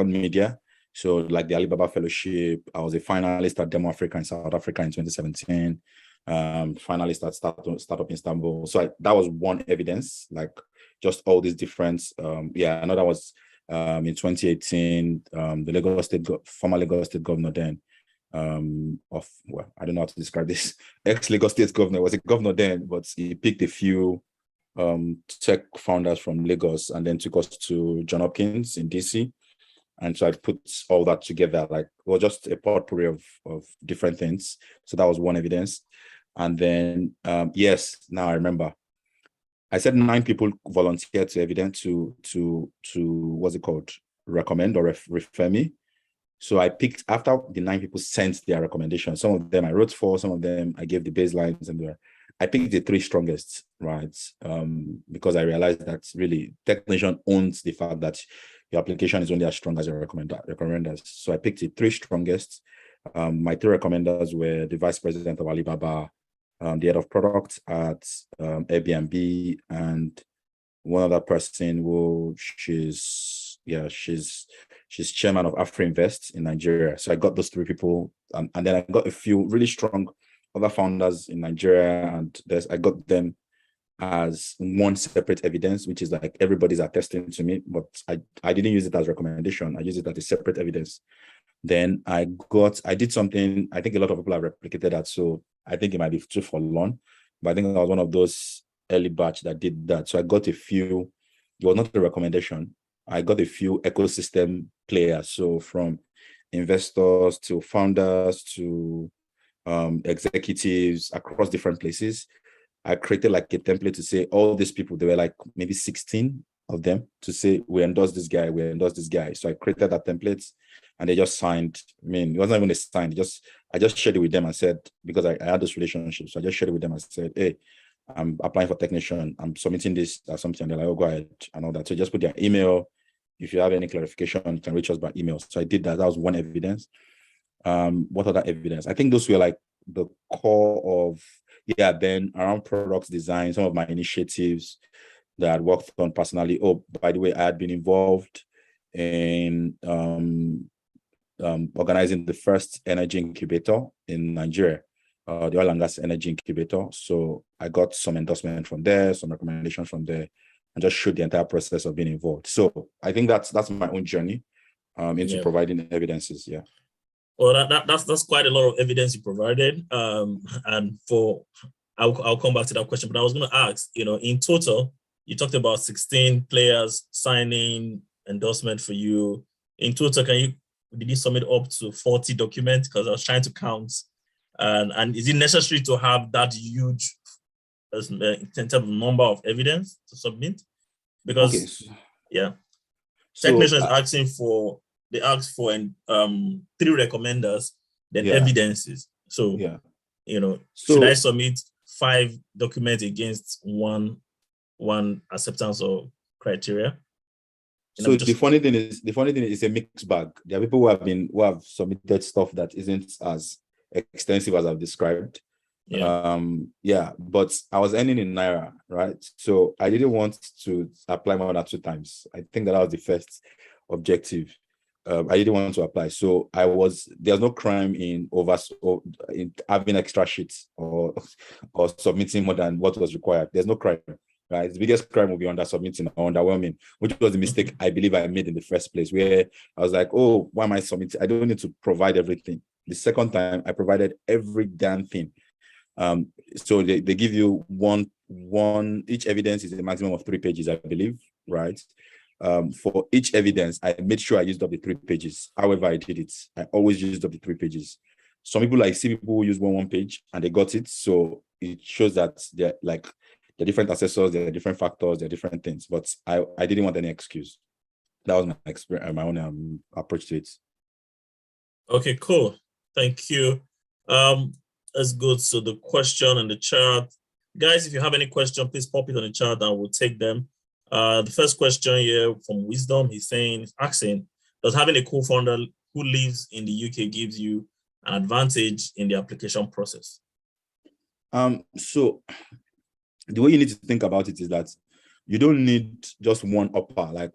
media. So like the Alibaba Fellowship, I was a finalist at Demo Africa in South Africa in 2017. Finalist at Startup Istanbul. So that was one evidence, like just all these different, another was in 2018, the former Lagos State governor then, I don't know how to describe this, ex-Lagos State governor, was a governor then, but he picked a few tech founders from Lagos and then took us to John Hopkins in DC. And so I put all that together, like, well, just a potpourri of different things. So that was one evidence. And then, yes, now I remember. I said 9 people volunteered to evidence to what's it called, recommend or refer me. So I picked, after the 9 people sent their recommendations, some of them I wrote for, some of them I gave the baselines, and I picked the three strongest, right? Because I realized that really technician owns the fact that your application is only as strong as your recommenders. So I picked the three strongest. My three recommenders were the vice president of Alibaba, the head of product at Airbnb, and one other person who she's chairman of AfroInvest in Nigeria. So I got those three people, and then I got a few really strong other founders in Nigeria, and I got them as one separate evidence, which is like everybody's attesting to me, but I didn't use it as recommendation. I used it as a separate evidence. Then I did something I think a lot of people have replicated that, so I think it might be too forlorn, but I think I was one of those early batch that did that. So I got a few, it was not a recommendation. I got a few ecosystem players. So from investors to founders to executives across different places. I created like a template to say all these people, there were like maybe 16 of them, to say we endorse this guy, we endorse this guy. So I created that template and they just signed. I mean, it wasn't even a sign. I just shared it with them and said, because I had this relationship. So I just shared it with them and said, hey, I'm applying for technician. I'm submitting this or something. And they're like, oh, go ahead and all that. So just put their email. If you have any clarification, you can reach us by email. So I did that. That was one evidence. What other evidence? I think those were like the core of, then around product design, some of my initiatives that I worked on personally. Oh, by the way, I had been involved in organizing the first energy incubator in Nigeria, the oil and gas energy incubator. So I got some endorsement from there, some recommendations from there, and just showed the entire process of being involved. So I think that's my own journey into providing evidences. Yeah. Well, that's quite a lot of evidence you provided. And I'll come back to that question, but I was going to ask, in total, you talked about 16 players signing endorsement for you. In total, did you submit up to 40 documents? Because I was trying to count. And is it necessary to have that huge in terms of number of evidence to submit? Because, technician is asking for, they ask for 3 recommenders, then evidences. So, should I submit 5 documents against one acceptance or criteria? So the funny thing is it's a mixed bag. There are people who have submitted stuff that isn't as extensive as I've described. But I was earning in Naira, right? So I didn't want to apply more than 2 times. I think that was the first objective. I didn't want to apply. So there's no crime in in having extra sheets or submitting more than what was required. There's no crime, right? The biggest crime will be under submitting or underwhelming, which was the mistake I believe I made in the first place, where I was like, oh, why am I submitting? I don't need to provide everything. The second time I provided every damn thing. So they give you one, each evidence is a maximum of 3 pages, I believe, right? For each evidence, I made sure I used up the 3 pages. However, I did it. I always used up the 3 pages. Some people, I see people who use one page and they got it. So it shows that they're different assessors, there are different factors, there are different things. But I didn't want any excuse. That was my experience, my own approach to it. Okay, cool. Thank you. Let's go to the question in the chat. Guys, if you have any question, please pop it on the chat and we'll take them. The first question here from Wisdom, he's asking, does having a co-founder who lives in the UK gives you an advantage in the application process? So the way you need to think about it is that you don't need just one upper,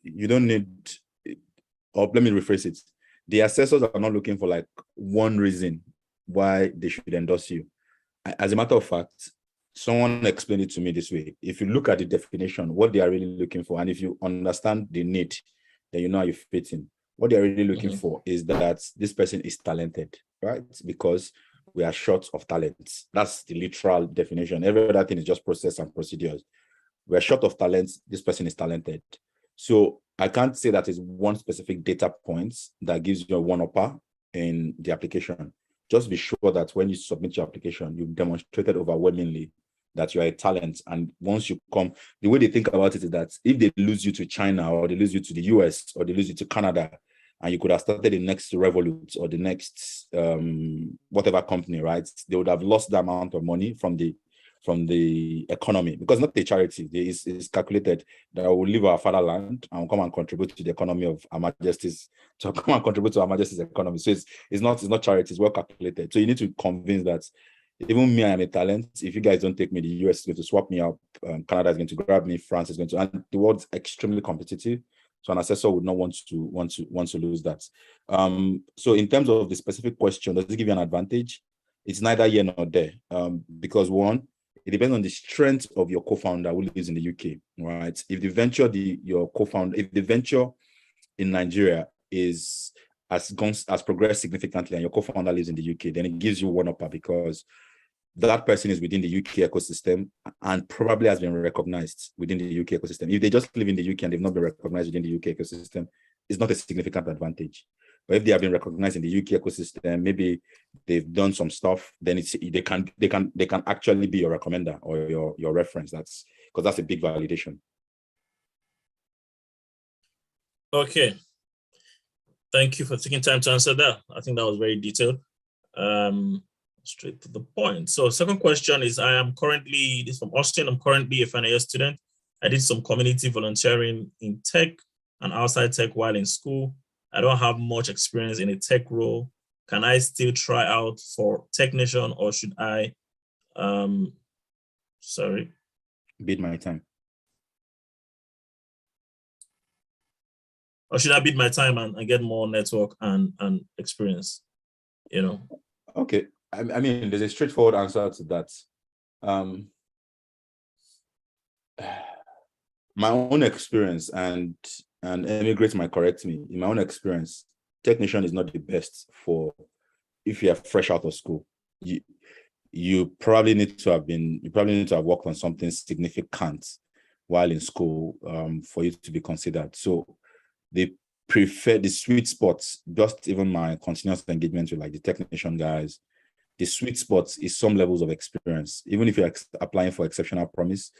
you don't need, or let me rephrase it. The assessors are not looking for one reason why they should endorse you. As a matter of fact, someone explained it to me this way. If you look at the definition, what they are really looking for, and if you understand the need, then you know how you fit in. What they're really looking for is that this person is talented, right? Because we are short of talents. That's the literal definition. Every other thing is just process and procedures. We're short of talents. This person is talented. So I can't say that is one specific data point that gives you a one-upper in the application. Just be sure that when you submit your application, you've demonstrated overwhelmingly that you are a talent. And once you come, the way they think about it is that if they lose you to China or they lose you to the US or they lose you to Canada, and you could have started the next Revolut or the next whatever company, right? They would have lost the amount of money from the economy, because not a charity. It's calculated that I will leave our fatherland and come and contribute to the economy of Her Majesty's, to come and contribute to Her Majesty's economy. So it's not charity, it's well calculated. So you need to convince that even me, I am a talent. If you guys don't take me, the US is going to swap me up. Canada is going to grab me. France is going to, and the world's extremely competitive. So an assessor would not want to lose that. So in terms of the specific question, does it give you an advantage? It's neither here nor there. Because one, it depends on the strength of your co-founder who lives in the UK, right? If the venture, if the venture in Nigeria has progressed significantly and your co-founder lives in the UK, then it gives you one upper, because that person is within the UK ecosystem and probably has been recognized within the UK ecosystem. If they just live in the UK and they've not been recognized within the UK ecosystem, it's not a significant advantage. But if they have been recognized in the UK ecosystem, maybe they've done some stuff, then they can actually be your recommender or your reference. That's because that's a big validation. Okay. Thank you for taking time to answer that. I think that was very detailed. Straight to the point. So second question is, this is from Austin. I'm currently a final year student. I did some community volunteering in tech and outside tech while in school. I don't have much experience in a tech role. Can I still try out for technician, or should I, bid my time? Or should I bid my time and get more network and experience, Okay. I mean, there's a straightforward answer to that. My own experience, and Emigrate might correct me. In my own experience, technician is not the best for if you are fresh out of school. You probably need to have worked on something significant while in school for you to be considered. So they prefer the sweet spots. Just even my continuous engagement with like the technician guys, the sweet spot is some levels of experience. Even if you're applying for exceptional promise,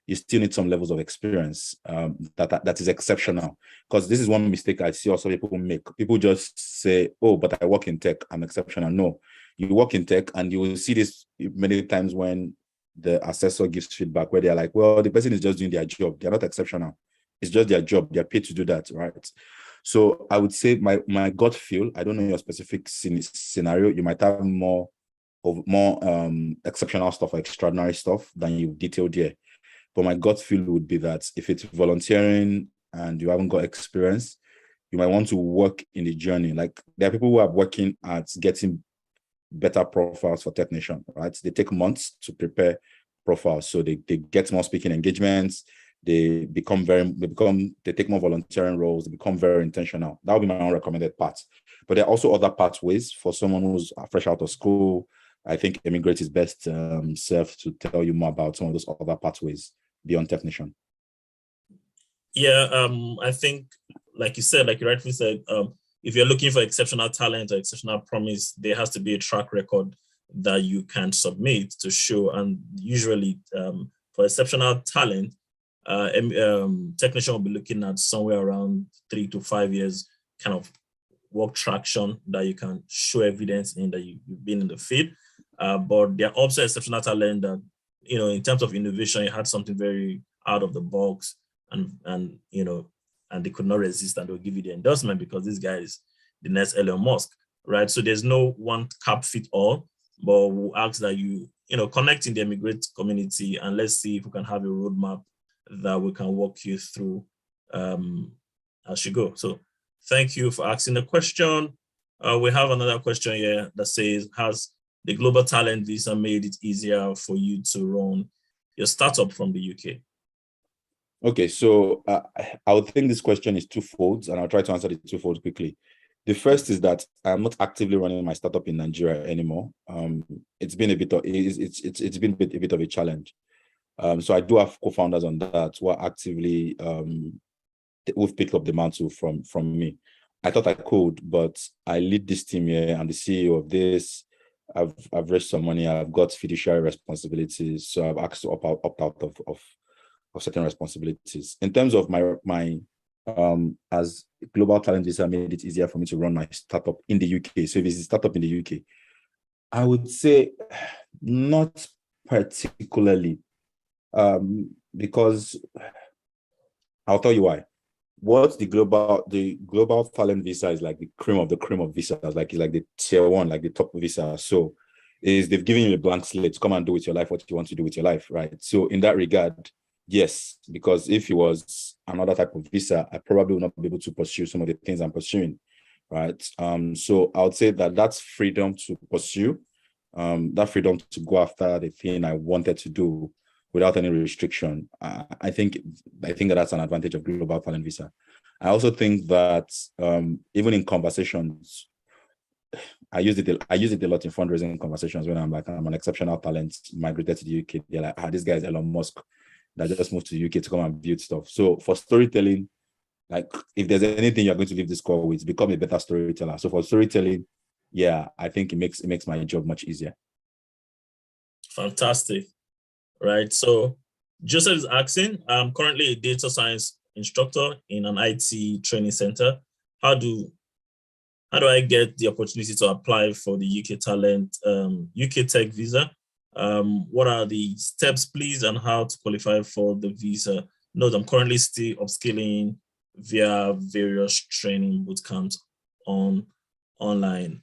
you still need some levels of experience that is exceptional. Because this is one mistake I see also people make. People just say, oh, but I work in tech, I'm exceptional. No, you work in tech, and you will see this many times when the assessor gives feedback where they're like, well, the person is just doing their job. They're not exceptional. It's just their job. They're paid to do that, right? So I would say my gut feel, I don't know your specific scenario. You might have more exceptional stuff or extraordinary stuff than you've detailed here. But my gut feel would be that if it's volunteering and you haven't got experience, you might want to work in the journey. Like there are people who are working at getting better profiles for technician, right? They take months to prepare profiles. So they get more speaking engagements. They take more volunteering roles. They become very intentional. That would be my own recommended path. But there are also other pathways for someone who's fresh out of school. I think Emigrate is best served to tell you more about some of those other pathways beyond technician. Yeah, I think, like you said, like you rightfully said, if you're looking for exceptional talent or exceptional promise, there has to be a track record that you can submit to show. And usually, for exceptional talent, technician will be looking at somewhere around 3 to 5 years kind of work traction that you can show evidence in that you've been in the field. But there are also exceptional talent that, in terms of innovation, you had something very out of the box and they could not resist, and they'll give you the endorsement because this guy is the next Elon Musk, right? So there's no one cap fit all, but we'll ask that you connect in the Emigrate community, and let's see if we can have a roadmap that we can walk you through as you go. So thank you for asking the question. We have another question here that says, has the global talent visa made it easier for you to run your startup from the UK? Okay, so I would think this question is twofold, and I'll try to answer it twofold quickly. The first is that I'm not actively running my startup in Nigeria anymore. It's been a bit of a challenge. So I do have co-founders on that who are actively who've picked up the mantle from me. I thought I could, but I lead this team here. I'm the CEO of this. I've raised some money. I've got fiduciary responsibilities, so I've asked to opt out of certain responsibilities. In terms of my as global talent visa made it easier for me to run my startup in the UK. So if it's a startup in the UK, I would say not particularly, because I'll tell you why. What the global talent visa is like the cream of visas, like it's like the tier one, like the top visa. So is they've given you a blank slate to come and do with your life what you want to do with your life, right? So in that regard, yes, because if it was another type of visa, I probably would not be able to pursue some of the things I'm pursuing, right? So I would say that that's freedom to pursue, that freedom to go after the thing I wanted to do without any restriction. I think that that's an advantage of global talent visa. I also think that even in conversations, I use it a lot in fundraising conversations when I'm like, I'm an exceptional talent, migrated to the UK. They're like, this guy is Elon Musk that just moved to the UK to come and build stuff. So for storytelling, like if there's anything you're going to leave this call with, become a better storyteller. So for storytelling, yeah, I think it makes my job much easier. Fantastic. Right. So Joseph is asking, I'm currently a data science instructor in an IT training center. How do I get the opportunity to apply for the UK talent, UK tech visa? What are the steps, please, and how to qualify for the visa? Note, I'm currently still upskilling via various training bootcamps online.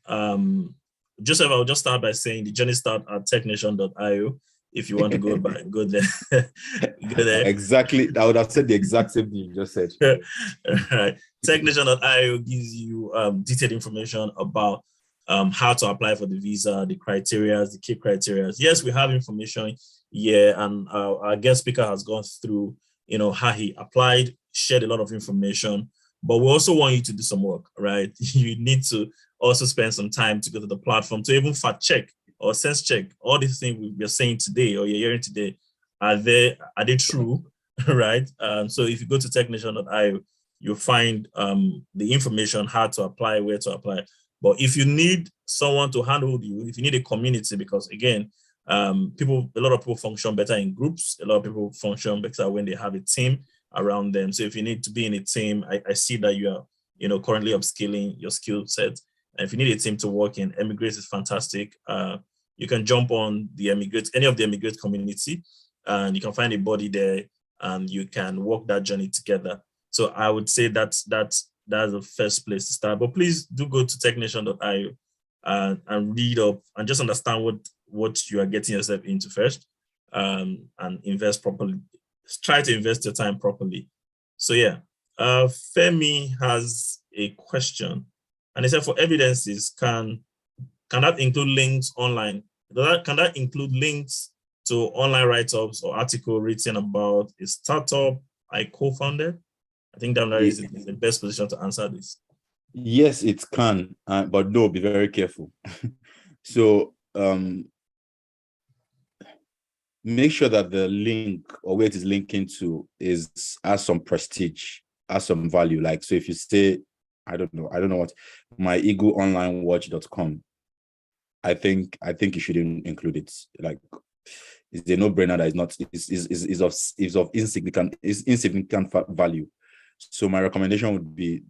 Joseph, I'll just start by saying the journey start at technation.io. If you want to go back, go there. Go there. Exactly. I would have said the exact same thing you just said. Right. Technation.io gives you detailed information about how to apply for the visa, the criteria, the key criteria. Yes, we have information here, and our guest speaker has gone through, how he applied, shared a lot of information. But we also want you to do some work, right? You need to also spend some time to go to the platform to even fact check or sense check all these things we're saying today or you're hearing today. Are they true, right? So if you go to technation.io, you'll find the information, how to apply, where to apply. But if you need someone to handle you, if you need a community, because again, a lot of people function better in groups. A lot of people function better when they have a team around them. So if you need to be in a team, I see that you are, currently upskilling your skill set. And if you need a team to work in, Emigrate is fantastic. You can jump on any of the Emigrate community, and you can find a body there, and you can walk that journey together. So I would say that's the first place to start. But please do go to technation.io and read up and just understand what you are getting yourself into first, and invest properly. Try to invest your time properly. So yeah, Femi has a question, and he said, for evidences, can that include links online? Can that include links to online write-ups or article written about a startup I co-founded? I think Damilare is in the best position to answer this. Yes, it can, but no, be very careful. So make sure that the link or where it is linking to has some prestige, has some value. Like, so if you say, I don't know what, myeagleonlinewatch.com, I think you should include it. Like, it's a no-brainer that is of insignificant value. So my recommendation would be,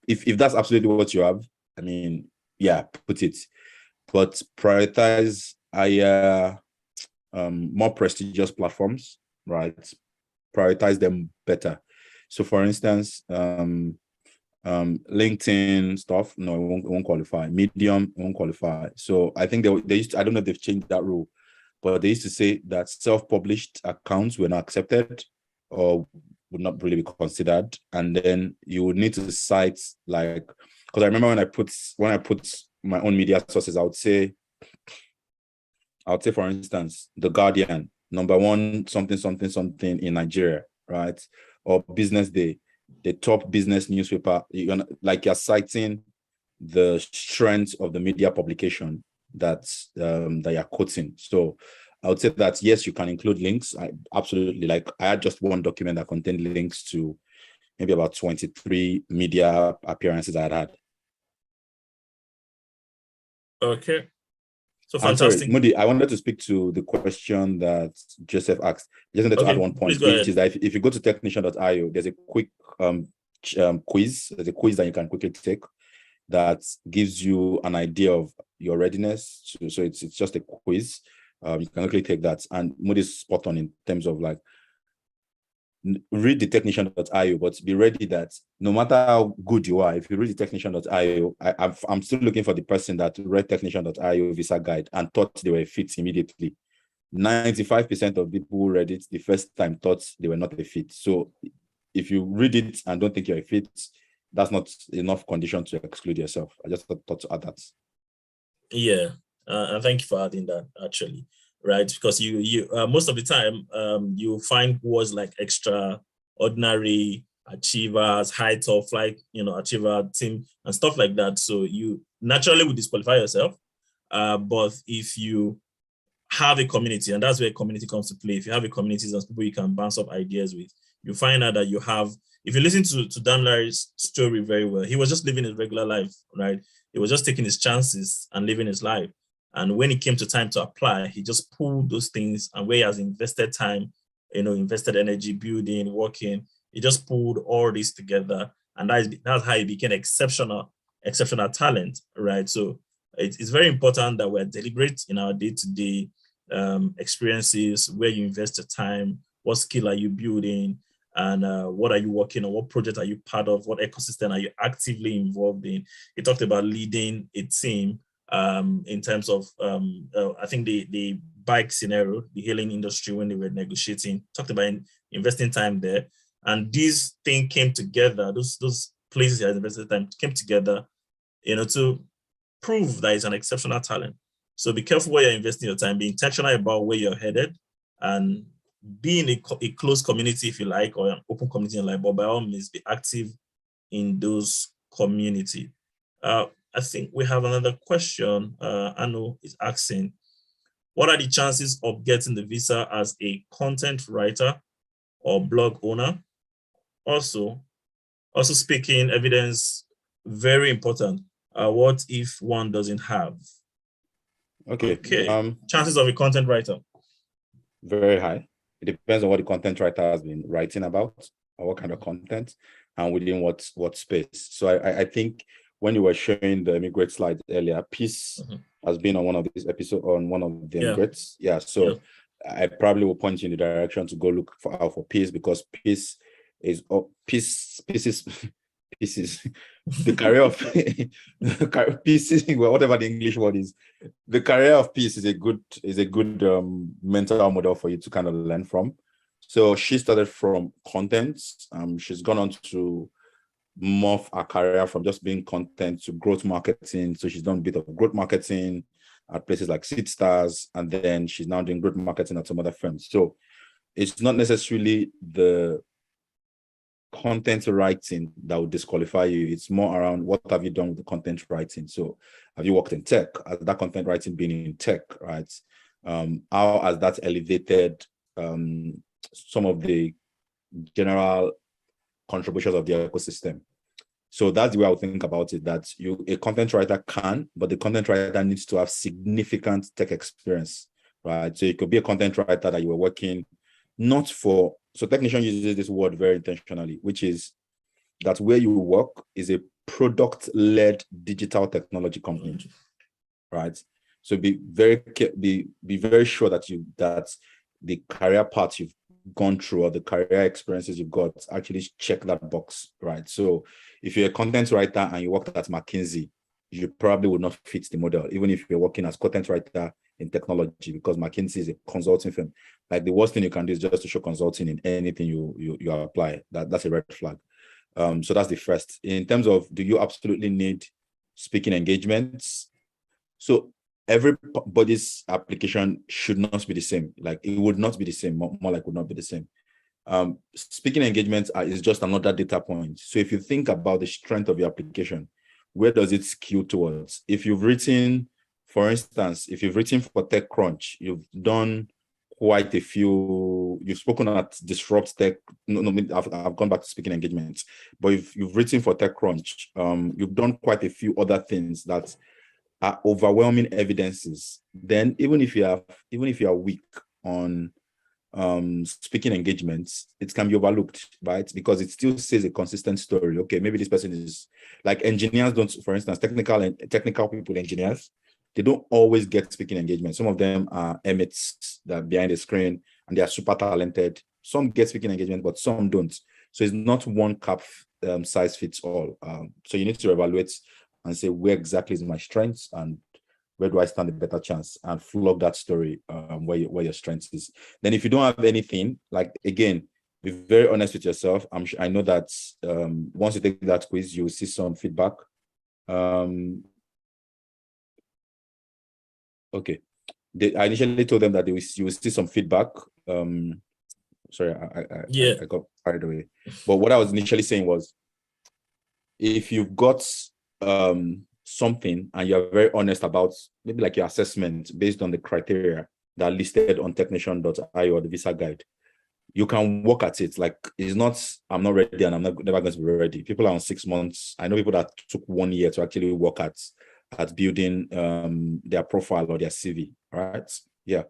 if that's absolutely what you have, I mean, yeah, put it. But prioritize more prestigious platforms, right? Prioritize them better. So for instance, LinkedIn stuff, no, it won't qualify. Medium, it won't qualify. So I think they used to, I don't know if they've changed that rule, but they used to say that self-published accounts were not accepted or would not really be considered. And then you would need to cite, like, because I remember when I put my own media sources, I would say, for instance, The Guardian, #1 something in Nigeria, right? Or Business Day, the top business newspaper. You're citing the strength of the media publication that you're quoting. So I would say that yes, you can include links. Absolutely. Like, I had just one document that contained links to maybe about 23 media appearances I had. Okay. So fantastic. Sorry, Moody, I wanted to speak to the question that Joseph asked. I just wanted to add one point, which is that if you go to technician.io, there's a quick quiz. There's a quiz that you can quickly take that gives you an idea of your readiness. So it's just a quiz. You can quickly take that, and Moody's spot on in terms of like, read the technician.io, but be ready that no matter how good you are, if you read the technician.io, I'm still looking for the person that read technician.io visa guide and thought they were fit immediately. 95% of people who read it the first time thought they were not a fit. So if you read it and don't think you're a fit, that's not enough condition to exclude yourself. I just thought to add that. Yeah, and thank you for adding that, actually, right? Because you most of the time you find words like extraordinary, achievers, high top flight, achiever, team, and stuff like that. So you naturally would disqualify yourself. But if you have a community, and that's where community comes to play. If you have a community and people you can bounce up ideas with, you find out that you have, if you listen to Damilare's story very well, he was just living his regular life, right? He was just taking his chances and living his life. And when it came to time to apply, he just pulled those things, and where he has invested time, invested energy, building, working, he just pulled all this together. And that's how he became exceptional talent, right? So it's very important that we're deliberate in our day-to-day experiences, where you invest your time, what skill are you building, and what are you working on, what project are you part of, what ecosystem are you actively involved in. He talked about leading a team in terms of, I think the bike scenario, the hailing industry, when they were negotiating, talked about investing time there. And these things came together, those places he has invested time came together, to prove that he's an exceptional talent. So be careful where you're investing your time, be intentional about where you're headed, and be in a close community, if you like, or an open community in life, but by all means, be active in those community. I think we have another question. Anu is asking, what are the chances of getting the visa as a content writer or blog owner? Also speaking evidence, very important. What if one doesn't have? Okay. Chances of a content writer? Very high. It depends on what the content writer has been writing about, or what kind of content, and within what space. So I think when you were showing the immigrant slide earlier, peace has been on one of these episodes, on one of the immigrants. Yeah. So I probably will point you in the direction to go look out for peace, because peace is the career of peace, whatever the English word is. The career of peace is a good mental model for you to kind of learn from. So she started from content. She's gone on to morph her career from just being content to growth marketing. So she's done a bit of growth marketing at places like Seed Stars, and then she's now doing growth marketing at some other firms. So it's not necessarily the content writing that would disqualify you. It's more around, what have you done with the content writing? So have you worked in tech? Has that content writing been in tech, right? How has that elevated some of the general contributions of the ecosystem? So that's the way I would think about it, that a content writer can, but the content writer needs to have significant tech experience, right? So it could be a content writer that you were working not for, so technician uses this word very intentionally, which is that where you work is a product-led digital technology company, right? So be very sure that the career path you've gone through, or the career experiences you've got, actually check that box, right? So if you're a content writer and you worked at McKinsey, you probably would not fit the model, even if you're working as content writer in technology, because McKinsey is a consulting firm. Like, the worst thing you can do is just to show consulting in anything you apply. That's a red flag. So that's the first. In terms of, do you absolutely need speaking engagements? So everybody's application should not be the same. Like, it would not be the same, more like would not be the same. Speaking engagements is just another data point. So if you think about the strength of your application, where does it skew towards? If you've written, for instance, if you've written for TechCrunch, you've done quite a few, you've spoken at Disrupt Tech. I've gone back to speaking engagements, but if you've written for TechCrunch, you've done quite a few other things that are overwhelming evidences. Then even if you are weak on speaking engagements, it can be overlooked, right? Because it still says a consistent story. Okay, maybe this person is like engineers don't, for instance, technical people, engineers, they don't always get speaking engagement. Some of them are emits that are behind the screen and they are super talented. Some get speaking engagement, but some don't. So it's not one cap size fits all. So you need to evaluate and say, where exactly is my strengths and where do I stand a better chance, and flog that story where your strength is. Then if you don't have anything, like again, be very honest with yourself. I know that once you take that quiz, you'll see some feedback. Okay. I initially told them that you will see some feedback. Sorry, I got carried away. But what I was initially saying was, if you've got something and you're very honest about maybe like your assessment based on the criteria that are listed on technician.io or the visa guide, you can work at it. Like, it's not, I'm not ready and I'm never going to be ready. People are on 6 months. I know people that took 1 year to actually work at building their profile or their CV. All right. Yeah.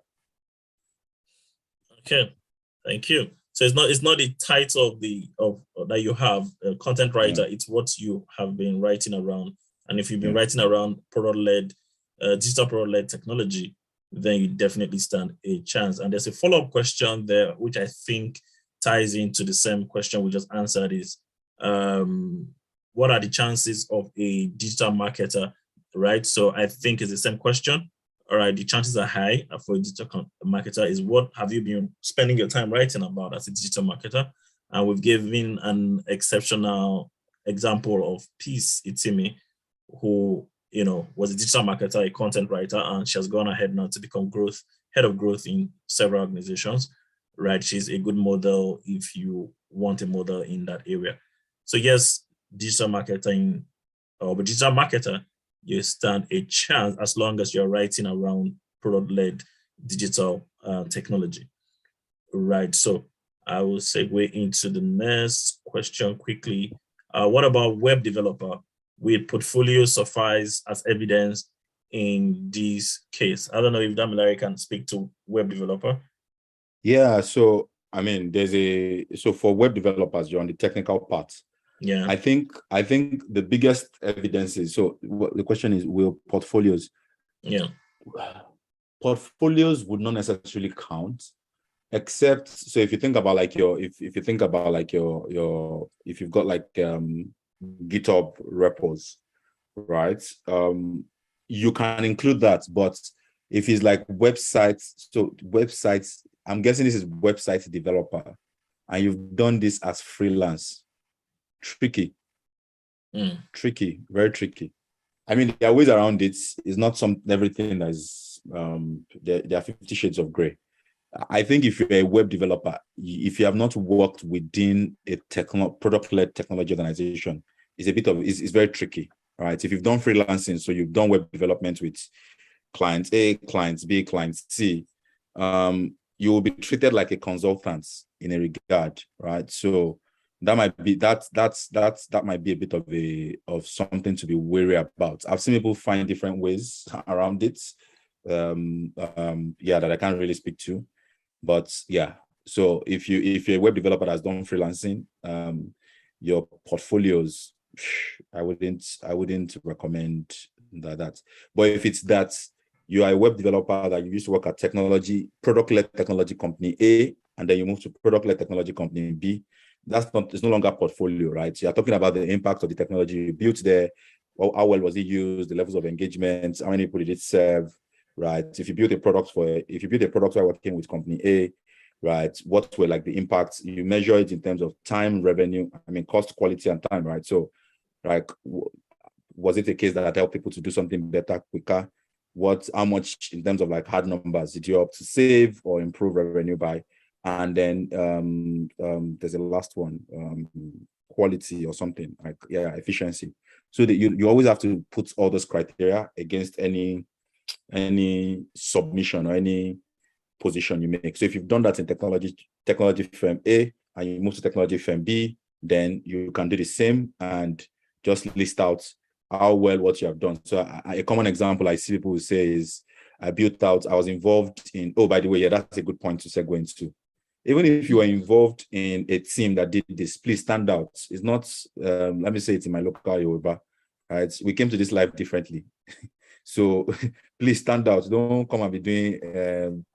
Okay. Thank you. So it's not the title of that you have, content writer. It's what you have been writing around. And if you've been writing around product-led, digital product-led technology, then you definitely stand a chance. And there's a follow-up question there, which I think ties into the same question we just answered, is what are the chances of a digital marketer, right? So I think it's the same question. All right, the chances are high for a digital marketer. Is what have you been spending your time writing about as a digital marketer? And we've given an exceptional example of Peace Itimi, who was a digital marketer, a content writer, and she has gone ahead now to become head of growth in several organizations. Right, she's a good model if you want a model in that area. So yes, digital marketing or digital marketer, you stand a chance as long as you're writing around product-led digital technology. Right. So I will segue into the next question quickly. What about web developer? Will portfolio suffice as evidence in this case? I don't know if Damilare can speak to web developer. Yeah. So I mean, so for web developers, you're on the technical part. Yeah. I think the biggest evidence is, so the question is, will portfolios? Yeah. Portfolios would not necessarily count, except, so if you think about like if you've got like GitHub repos, right? You can include that, but if it's like websites, so websites, I'm guessing this is website developer, and you've done this as freelance. Tricky, very tricky. I mean, there are ways around it. It's not everything that is, there are 50 shades of gray. I think if you're a web developer, if you have not worked within a product-led technology organization, it's very tricky, right? If you've done freelancing, so you've done web development with clients A, clients B, clients C, you will be treated like a consultant in a regard, right? So that might be that might be a bit of something to be wary about. I've seen people find different ways around it, that I can't really speak to, but yeah. So if you're a web developer that's done freelancing, your portfolios, I wouldn't recommend that. But if it's that you are a web developer that you used to work at product-led technology company A, and then you move to product-led technology company B, it's no longer portfolio, right? So you're talking about the impact of the technology you built there, how well was it used, the levels of engagement, how many people did it serve, right? If you built a product while working with company A, right, what were like the impacts? You measure it in terms of time, revenue, cost, quality, and time, right? So like, was it a case that helped people to do something better, quicker? How much in terms of like hard numbers did you help to save or improve revenue by? And then there's a last one, quality or something, like, efficiency. So that you always have to put all those criteria against any submission or any position you make. So if you've done that in technology firm A and you move to technology firm B, then you can do the same and just list out how well what you have done. So a common example I see people say is, I was involved in, oh, by the way, that's a good point to segue into. Even if you are involved in a team that did this, please stand out. It's not, let me say it in my local Yoruba, right? We came to this life differently. So please stand out. Don't come and be doing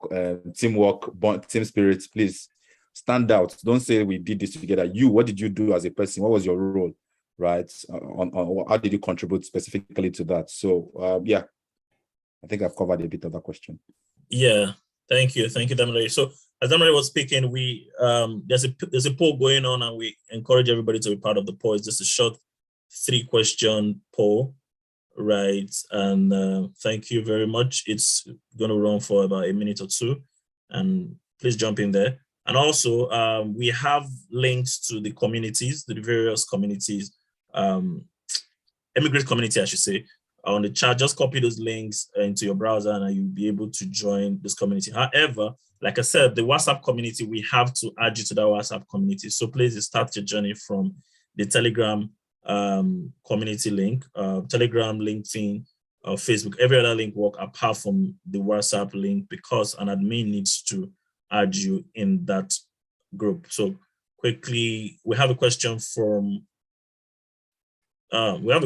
teamwork, team spirit. Please stand out. Don't say we did this together. You, what did you do as a person? What was your role, right? On how did you contribute specifically to that? So yeah, I think I've covered a bit of that question. Yeah, thank you, Damilare. So as Damilare was speaking, we there's a poll going on, and we encourage everybody to be part of the poll. It's just a short 3-question poll, right? And thank you very much. It's going to run for about a minute or two, and please jump in there. And also, we have links to the communities, to the various communities, immigrant community, I should say, on the chat. Just copy those links into your browser and you'll be able to join this community. However, like I said, the WhatsApp community, we have to add you to that WhatsApp community. So please start your journey from the Telegram community link, Telegram, LinkedIn, Facebook, every other link work apart from the WhatsApp link, because an admin needs to add you in that group. So quickly, we have a question from Chiedu,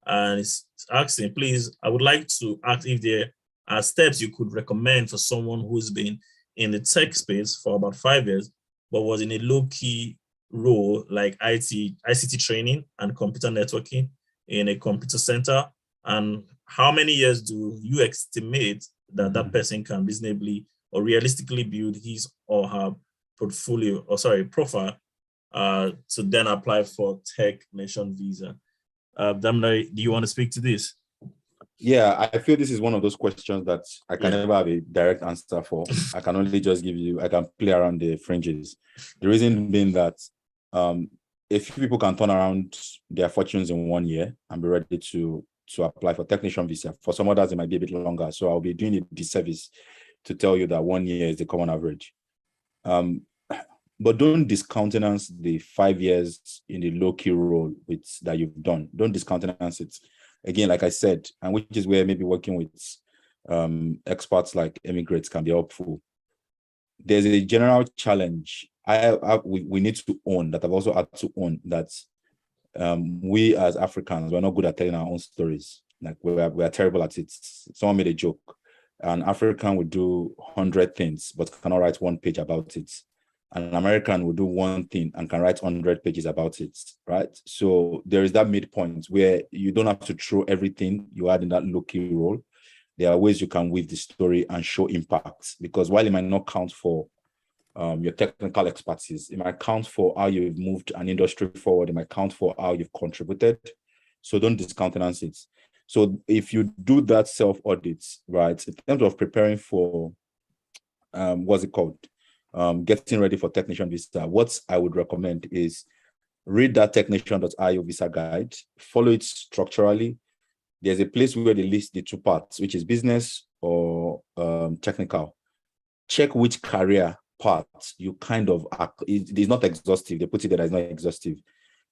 and it's asking, please, I would like to ask if there are steps you could recommend for someone who's been in the tech space for about 5 years, but was in a low-key role like ICT training and computer networking in a computer center. And how many years do you estimate that that person can reasonably or realistically build his or her profile to then apply for Tech Nation visa? Damilare, do you want to speak to this? Yeah, I feel this is one of those questions that I can never have a direct answer for. I can only just I can play around the fringes. The reason being that if people can turn around their fortunes in 1 year and be ready to apply for technician visa, for some others it might be a bit longer. So I'll be doing a disservice to tell you that 1 year is the common average. But don't discountenance the 5 years in the low-key role that you've done. Don't discountenance it. Again, like I said, and which is where maybe working with experts like immigrants can be helpful. There's a general challenge we need to own, that I've also had to own, that we as Africans, we're not good at telling our own stories. Like we are terrible at it. Someone made a joke. An African would do 100 things, but cannot write 1 page about it. An American will do 1 thing and can write 100 pages about it, right? So there is that midpoint where you don't have to throw everything you had in that low-key role. There are ways you can weave the story and show impact, because while it might not count for your technical expertise, it might count for how you've moved an industry forward. It might count for how you've contributed. So don't discountenance it. So if you do that self-audit, right, in terms of preparing for, what's it called? Getting ready for technician visa, what I would recommend is read that technician.io visa guide, follow it structurally. There's a place where they list the 2 parts, which is business or technical. Check which career part you kind of, it is not exhaustive. They put it there as not exhaustive,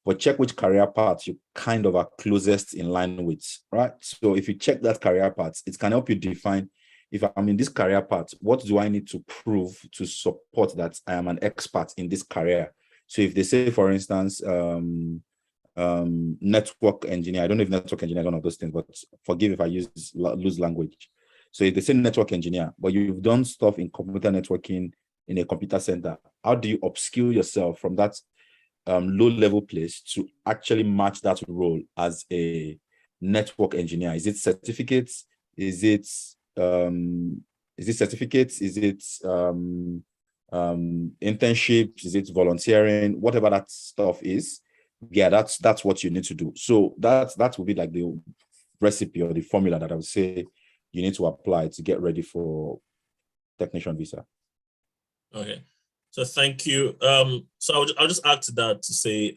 but check which career part you kind of are closest in line with, right? So if you check that career part, it can help you define, if I'm in this career path, what do I need to prove to support that I am an expert in this career? So if they say, for instance, network engineer, I don't know if network engineer is one of those things, but forgive if I lose language. So if they say network engineer, but you've done stuff in computer networking in a computer center, how do you upskill yourself from that low-level place to actually match that role as a network engineer? Is it certificates? Is it certificates? Is it internships? Is it volunteering? Whatever that stuff is, yeah, that's what you need to do. So that will be like the recipe or the formula that I would say you need to apply to get ready for technician visa. Okay, so thank you. So I'll just add to that to say,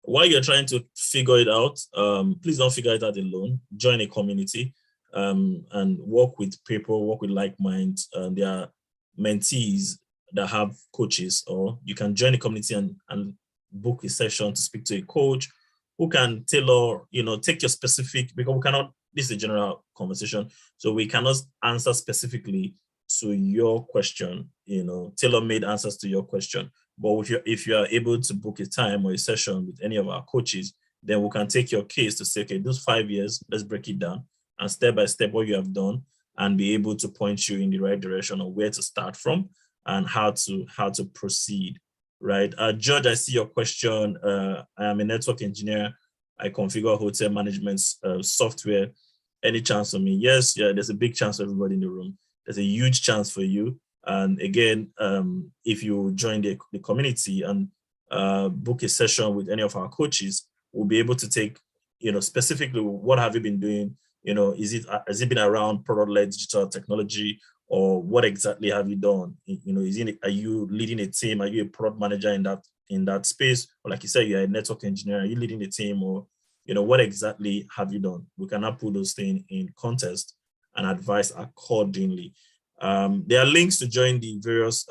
while you're trying to figure it out, please don't figure it out alone. Join a community. And work with people, work with like minds. There are mentees that have coaches, or you can join a community and book a session to speak to a coach who can tailor, take your specific, because we cannot, this is a general conversation, so we cannot answer specifically to your question, tailor-made answers to your question. But if you are able to book a time or a session with any of our coaches, then we can take your case to say, okay, those 5 years, let's break it down, and step by step what you have done, and be able to point you in the right direction of where to start from and how to proceed, right? George, I see your question. I am a network engineer. I configure hotel management software. Any chance for me? Yes, yeah, there's a big chance for everybody in the room. There's a huge chance for you. And again, if you join the community and book a session with any of our coaches, we'll be able to take, specifically what have you been doing? Has it been around product-led digital technology, or what exactly have you done? Are you leading a team? Are you a product manager in that space? Or like you said, you're a network engineer. Are you leading a team, or what exactly have you done? We cannot put those things in context and advise accordingly. There are links to join the various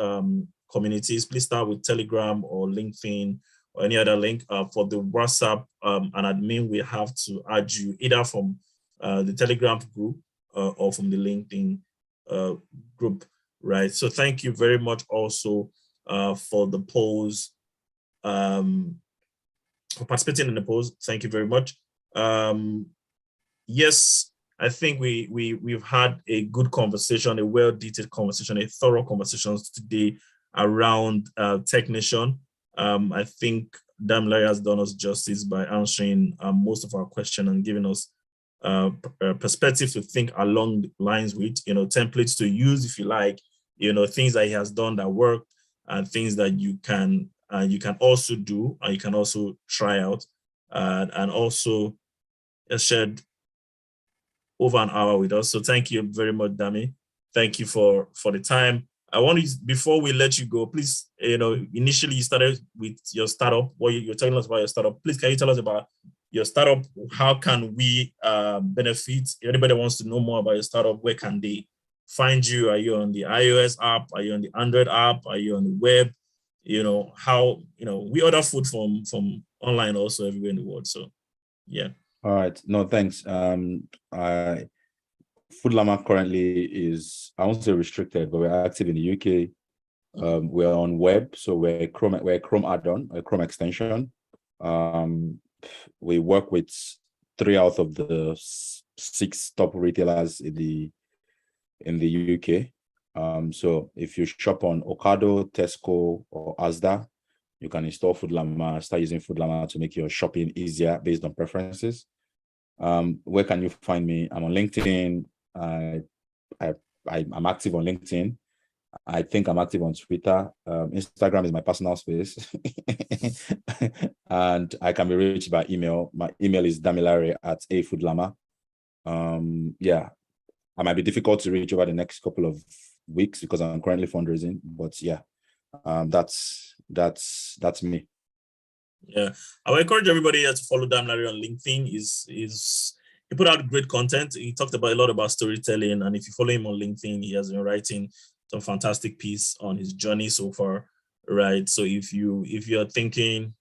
communities. Please start with Telegram or LinkedIn or any other link. For the WhatsApp, an admin will have to add you either from the Telegram group or from the LinkedIn group, right? So thank you very much also for the polls, for participating in the polls. Thank you very much. Yes, I think we've had a good conversation, a well-detailed conversation, a thorough conversation today around Technician. I think Damilare has done us justice by answering most of our questions and giving us perspective to think along the lines with, templates to use if you like, things that he has done that work, and things that you can also do and you can also try out, and also shared over an hour with us. So thank you very much, Dami. Thank you for the time. I want to, before we let you go, please, initially you started with your startup. You're telling us about your startup. Please, can you tell us about your startup? How can we benefit? If anybody wants to know more about your startup, where can they find you? Are you on the iOS app? Are you on the Android app? Are you on the web? We order food from online also everywhere in the world. So, yeah. All right. No, thanks. Foodlama currently is, I won't say restricted, but we're active in the UK. We're on web, so we're a Chrome add-on, a Chrome extension. We work with 3 out of the 6 top retailers in the UK. So if you shop on Ocado, Tesco, or Asda, you can install Foodlama, start using Foodlama to make your shopping easier based on preferences. Where can you find me? I'm on LinkedIn. I'm active on LinkedIn. I think I'm active on Twitter. Instagram is my personal space. And I can be reached by email. My email is damilare@afoodlama. Yeah, I might be difficult to reach over the next couple of weeks because I'm currently fundraising, but yeah, that's me. Yeah, I would encourage everybody to follow Damilare on LinkedIn. He put out great content. He talked about a lot about storytelling, and if you follow him on LinkedIn, he has been writing some fantastic piece on his journey so far, right? So if you're thinking,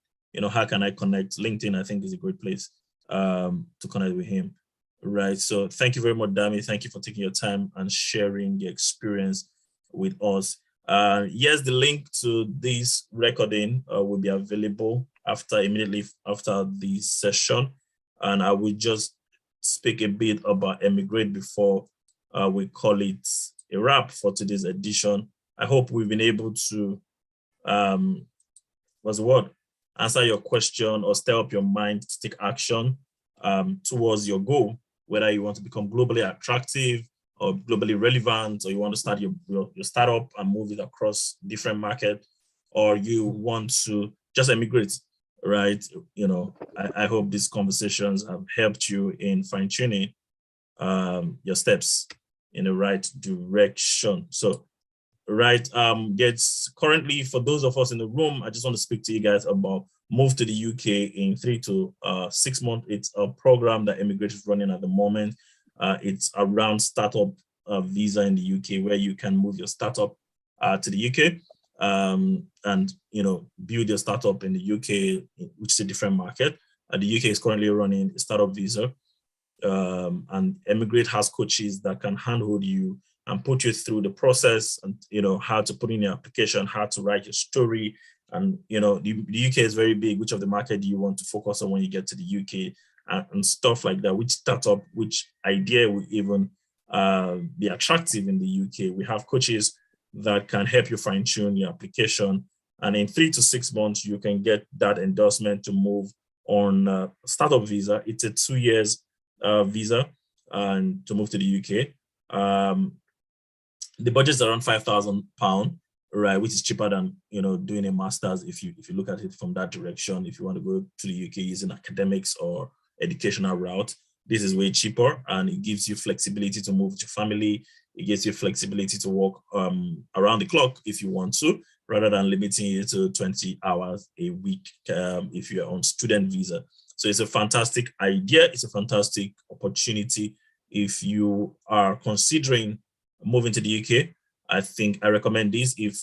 how can I connect? LinkedIn, I think, is a great place to connect with him, right? So thank you very much, Dami. Thank you for taking your time and sharing the experience with us. Yes, the link to this recording will be available immediately after the session, and I will just speak a bit about Emigrate before we call it a wrap for today's edition. I hope we've been able to answer your question or stir up your mind to take action towards your goal, whether you want to become globally attractive or globally relevant, or you want to start your startup and move it across different markets, or you want to just emigrate, right? I hope these conversations have helped you in fine-tuning your steps in the right direction. So, right, currently, for those of us in the room, I just want to speak to you guys about Move to the UK in 3 to 6 months. It's a program that Emigrate is running at the moment. It's around startup visa in the UK, where you can move your startup to the UK and build your startup in the UK, which is a different market. The UK is currently running a startup visa, and Emigrate has coaches that can handhold you and put you through the process, and how to put in your application, how to write your story. And the UK is very big. Which of the market do you want to focus on when you get to the UK, and stuff like that? Which startup, which idea will even be attractive in the UK? We have coaches that can help you fine tune your application, and in 3 to 6 months you can get that endorsement to move on startup visa. It's a 2 years visa, and to move to the UK. The budget is around £5,000, right, which is cheaper than doing a master's if you look at it from that direction. If you want to go to the UK using academics or educational route, this is way cheaper, and it gives you flexibility to move with your family. It gives you flexibility to work around the clock if you want to, rather than limiting you to 20 hours a week if you're on student visa. So it's a fantastic idea. It's a fantastic opportunity. If you are considering moving to the UK, I think I recommend this. If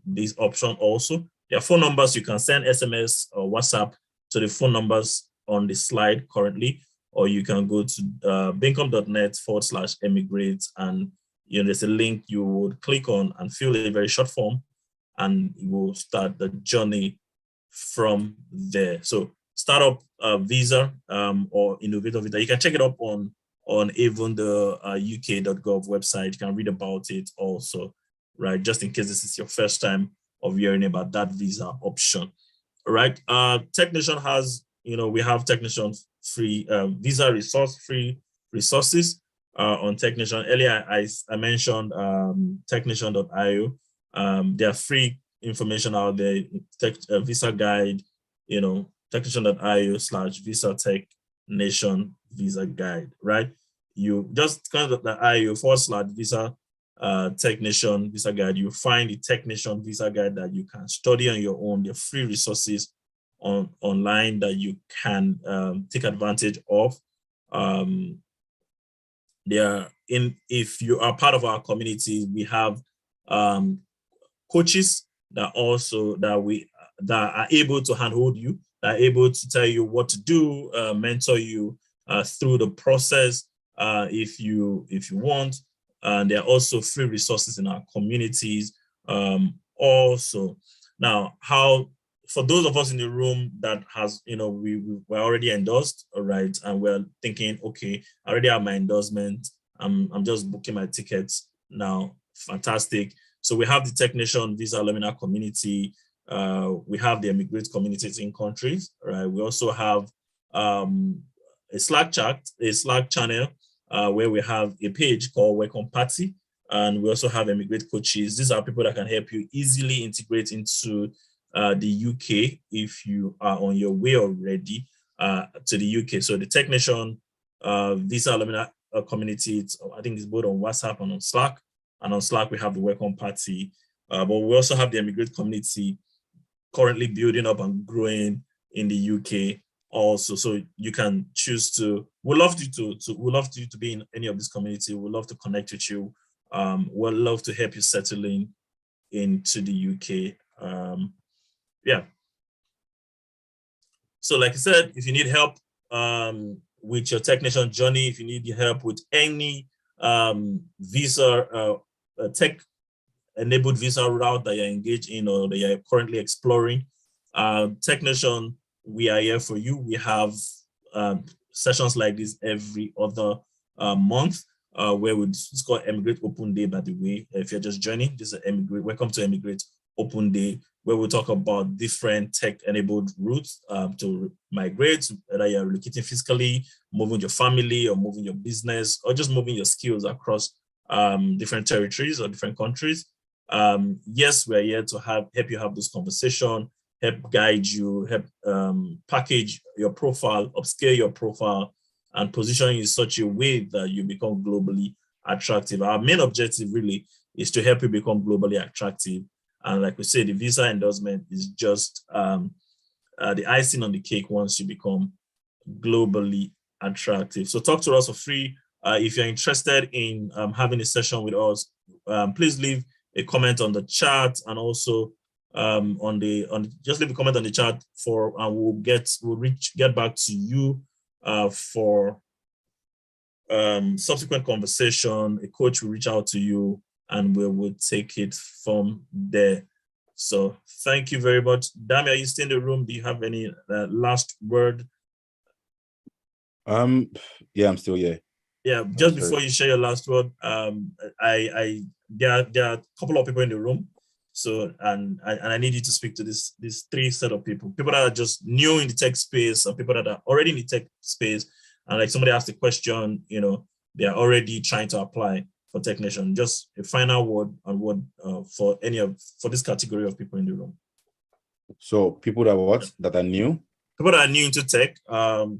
this option also, there are phone numbers. You can send SMS or WhatsApp to the phone numbers on the slide currently, or you can go to bincom.net/emigrate, and there's a link you would click on and fill a very short form, and you will start the journey from there. So startup visa or innovator visa, you can check it up on even the uk.gov website. You can read about it also, right? Just in case this is your first time of hearing about that visa option. All right. Technician has, we have Technician free visa free resources on Technician. Earlier, I mentioned technician.io. There are free information out there, visa guide, technician.io/visa tech nation visa guide, right? You just kind of the IO/visa technician visa guide. You find the technician visa guide that you can study on your own. There are free resources online that you can take advantage of. If you are part of our community, we have coaches that are able to handhold you, that are able to tell you what to do, mentor you through the process if you want. And there are also free resources in our communities also. Now, for those of us in the room that has, we're already endorsed, all right, and we're thinking, okay, I already have my endorsement. I'm just booking my tickets now. Fantastic. So we have the Technician Visa Alumni community. We have the Emigrate communities in countries, right? We also have a Slack channel where we have a page called Welcome Party, and we also have Emigrate coaches. These are people that can help you easily integrate into the UK if you are on your way already to the UK. So the Technician Visa Alumni community, I think it's both on WhatsApp and on Slack. And on Slack, we have the Welcome Party. But we also have the Emigrate community currently building up and growing in the UK also. So you can choose to, we'd love you to be in any of this community. We'd love to connect with you. We'd love to help you settle into the UK. Yeah. So like I said, if you need help with your technician journey, if you need help with any visa, tech-enabled visa route that you're engaged in or that you're currently exploring, Technician, we are here for you. We have sessions like this every other month where it's called Emigrate Open Day, by the way. If you're just joining, this is welcome to Emigrate Open Day, where we'll talk about different tech-enabled routes to migrate, whether you're relocating physically, moving your family, or moving your business, or just moving your skills across different territories or different countries. Yes, we're here to help you have this conversation, help guide you, help package your profile, upscale your profile, and position you in such a way that you become globally attractive. Our main objective really is to help you become globally attractive. And like we say, the visa endorsement is just the icing on the cake once you become globally attractive. So talk to us for free. If you're interested in having a session with us, please leave a comment on the chat, and also just leave a comment on the chat and we'll get back to you for subsequent conversation, a coach will reach out to you and we will take it from there. So thank you very much. Dami, are you still in the room? Do you have any last word? Yeah, I'm still here. Yeah, just before you share your last word, there are a couple of people in the room. So and I need you to speak to these three set of people that are just new in the tech space, and people that are already in the tech space. And like somebody asked a question, they are already trying to apply for technician. Just a final word on what for this category of people in the room. So people that are new. People that are new into tech,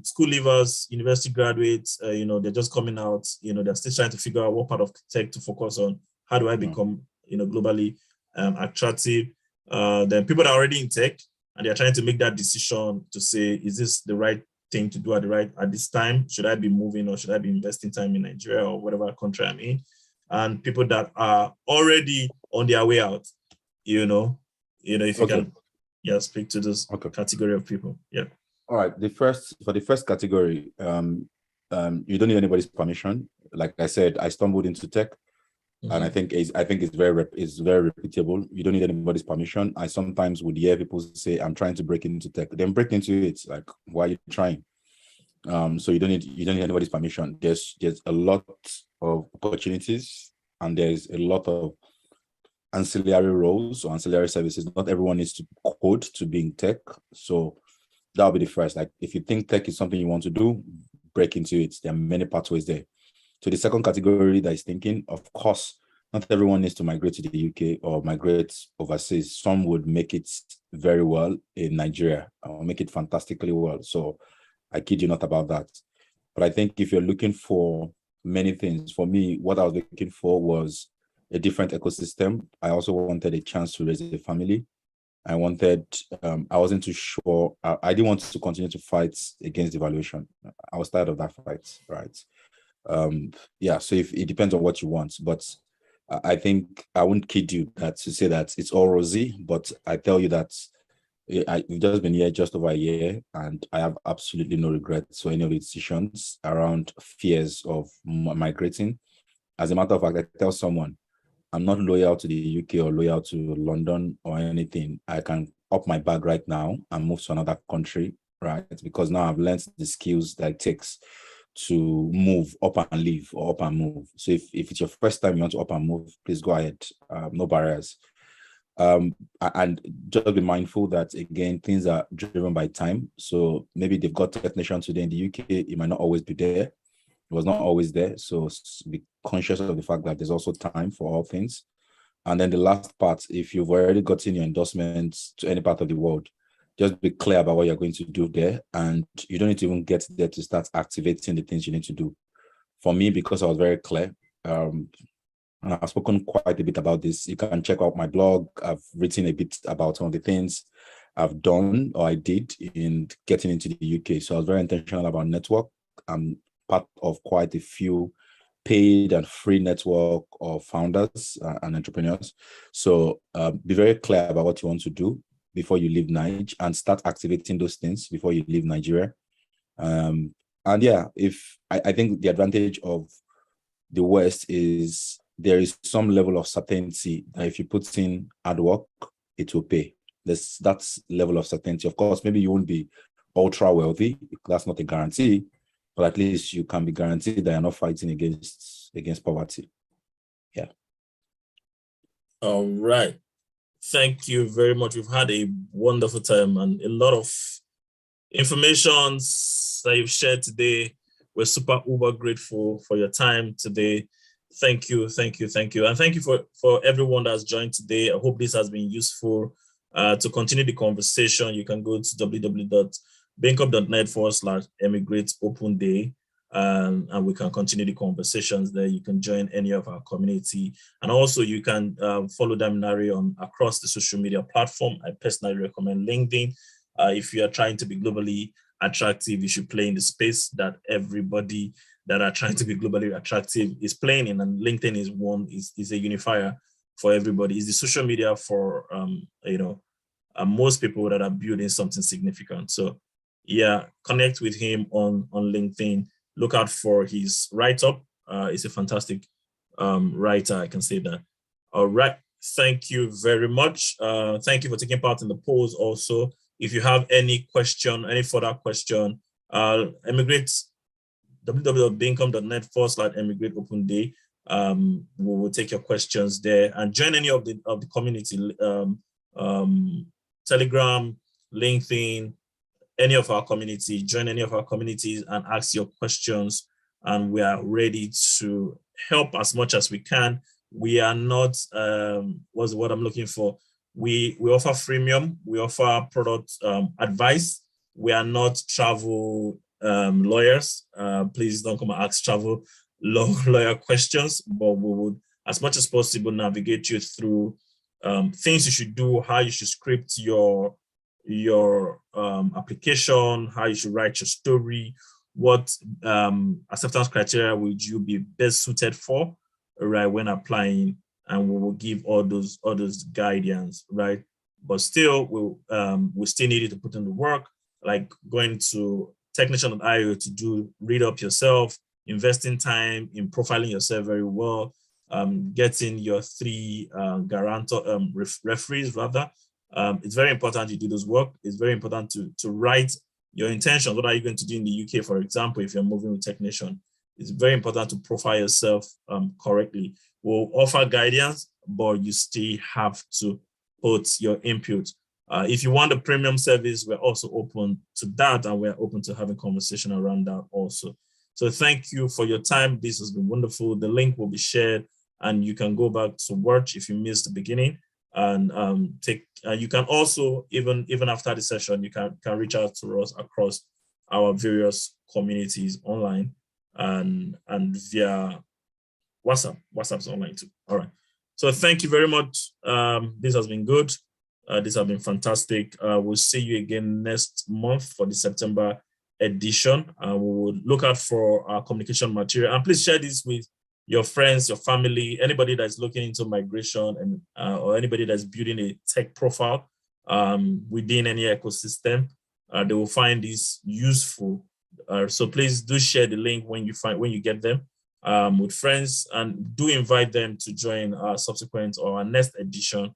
school leavers, university graduates, they're just coming out, they're still trying to figure out what part of tech to focus on. How do I become, globally attractive? Then people that are already in tech and they're trying to make that decision to say, is this the right thing to do at this time? Should I be moving or should I be investing time in Nigeria or whatever country I'm in? And people that are already on their way out, if you can. Yeah, speak to this category of people. Yeah. All right. For the first category, you don't need anybody's permission. Like I said, I stumbled into tech, and I think it's very reputable. You don't need anybody's permission. I sometimes would hear people say, "I'm trying to break into tech." Then break into it. Like, why are you trying? So you don't need anybody's permission. There's a lot of opportunities, and there's a lot of ancillary roles or ancillary services. Not everyone needs to code to be in tech. So that'll be the first. Like if you think tech is something you want to do, break into it. There are many pathways there. So the second category that is thinking, of course, not everyone needs to migrate to the UK or migrate overseas. Some would make it very well in Nigeria or make it fantastically well. So I kid you not about that. But I think if you're looking for many things, for me, what I was looking for was a different ecosystem. I also wanted a chance to raise a family. I wasn't too sure. I didn't want to continue to fight against devaluation. I was tired of that fight, right? So if it depends on what you want, but I think I wouldn't kid you to say that it's all rosy, but I tell you that we've just been here just over a year, and I have absolutely no regrets for any of the decisions around fears of migrating. As a matter of fact, I tell someone, I'm not loyal to the UK or loyal to London or anything. I can up my bag right now and move to another country, right? Because now I've learned the skills that it takes to move up and leave or up and move. So if it's your first time you want to up and move, please go ahead. No barriers. And just be mindful that, again, things are driven by time. So maybe they've got technicians today in the UK, it might not always be there. It was not always there. So be conscious of the fact that there's also time for all things. And then the last part, if you've already gotten your endorsements to any part of the world, just be clear about what you're going to do there. And you don't need to even get there to start activating the things you need to do. For me, because I was very clear, and I've spoken quite a bit about this. You can check out my blog. I've written a bit about some of the things I've done or I did in getting into the UK. So I was very intentional about network. I'm part of quite a few paid and free network of founders and entrepreneurs. So be very clear about what you want to do before you leave Nigeria, and start activating those things before you leave Nigeria. And yeah, I think the advantage of the West is there is some level of certainty that if you put in hard work, it will pay. There's that level of certainty. Of course, maybe you won't be ultra wealthy. That's not a guarantee, but at least you can be guaranteed that you're not fighting against poverty. Yeah. All right. Thank you very much. We've had a wonderful time and a lot of information that you've shared today. We're super uber grateful for your time today. Thank you. And thank you for everyone that's joined today. I hope this has been useful. To continue the conversation, you can go to www.bankup.net/emigrate open day. And we can continue the conversations there. You can join any of our community. And also you can follow Damilare on across the social media platform. I personally recommend LinkedIn. If you are trying to be globally attractive, you should play in the space that everybody that are trying to be globally attractive is playing in. And LinkedIn is a unifier for everybody. It's the social media for, most people that are building something significant. So yeah, connect with him on LinkedIn. look out for his write-up. He's a fantastic writer, I can say that. All right, thank you very much. Thank you for taking part in the polls also. If you have any question, any further question, emigrate, www.baincom.net/emigrate open day. We will take your questions there, and join any of the community, Telegram, LinkedIn, any of our community, join any of our communities and ask your questions. And we are ready to help as much as we can. We are not, what's the word I'm looking for? We offer freemium, we offer product advice. We are not travel lawyers. Please don't come and ask travel lawyer questions, but we would, as much as possible, navigate you through things you should do, how you should script your application, how you should write your story, what acceptance criteria would you be best suited for, right, when applying, and we will give all those guidance, right? But still, we still need you to put in the work, like going to technician.io to read up yourself, investing time in profiling yourself very well, getting your 3 guarantor referees rather. It's very important you do this work. It's very important to write your intentions. What are you going to do in the UK, for example, if you're moving with technician? It's very important to profile yourself correctly. We'll offer guidance, but you still have to put your input. If you want a premium service, we're also open to that, and we're open to having conversation around that also. So thank you for your time. This has been wonderful. The link will be shared, and you can go back to watch if you missed the beginning. And you can also, even after the session, you can reach out to us across our various communities online and via WhatsApp. WhatsApp's online too. All right. So thank you very much. This has been good. This has been fantastic. We'll see you again next month for the September edition. We will look out for our communication material, and please share this with your friends, your family, anybody that's looking into migration, and or anybody that's building a tech profile within any ecosystem. They will find this useful. So please do share the link when you get them with friends, and do invite them to join our subsequent or our next edition,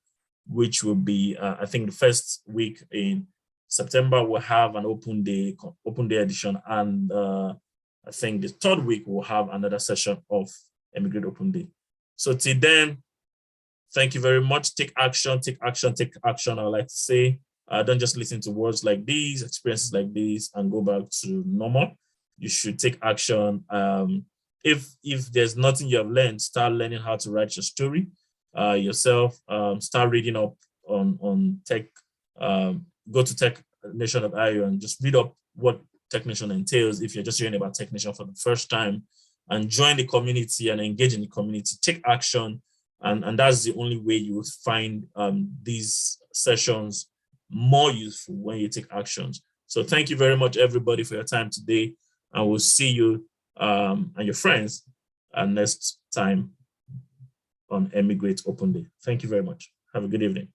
which will be I think the first week in September. We'll have an open day edition, and I think the third week we'll have another session of Emigrate Open Day. So till then, thank you very much. Take action, take action, take action. I would like to say, don't just listen to words like these, experiences like these, and go back to normal. You should take action. If there's nothing you have learned, start learning how to write your story yourself. Start reading up on tech. Go to technician.io and just read up what technician entails if you're just hearing about technician for the first time, and join the community and engage in the community. Take action, and that's the only way you will find these sessions more useful, when you take actions. So thank you very much, everybody, for your time today, and we'll see you and your friends next time on Emigrate Open Day. Thank you very much. Have a good evening.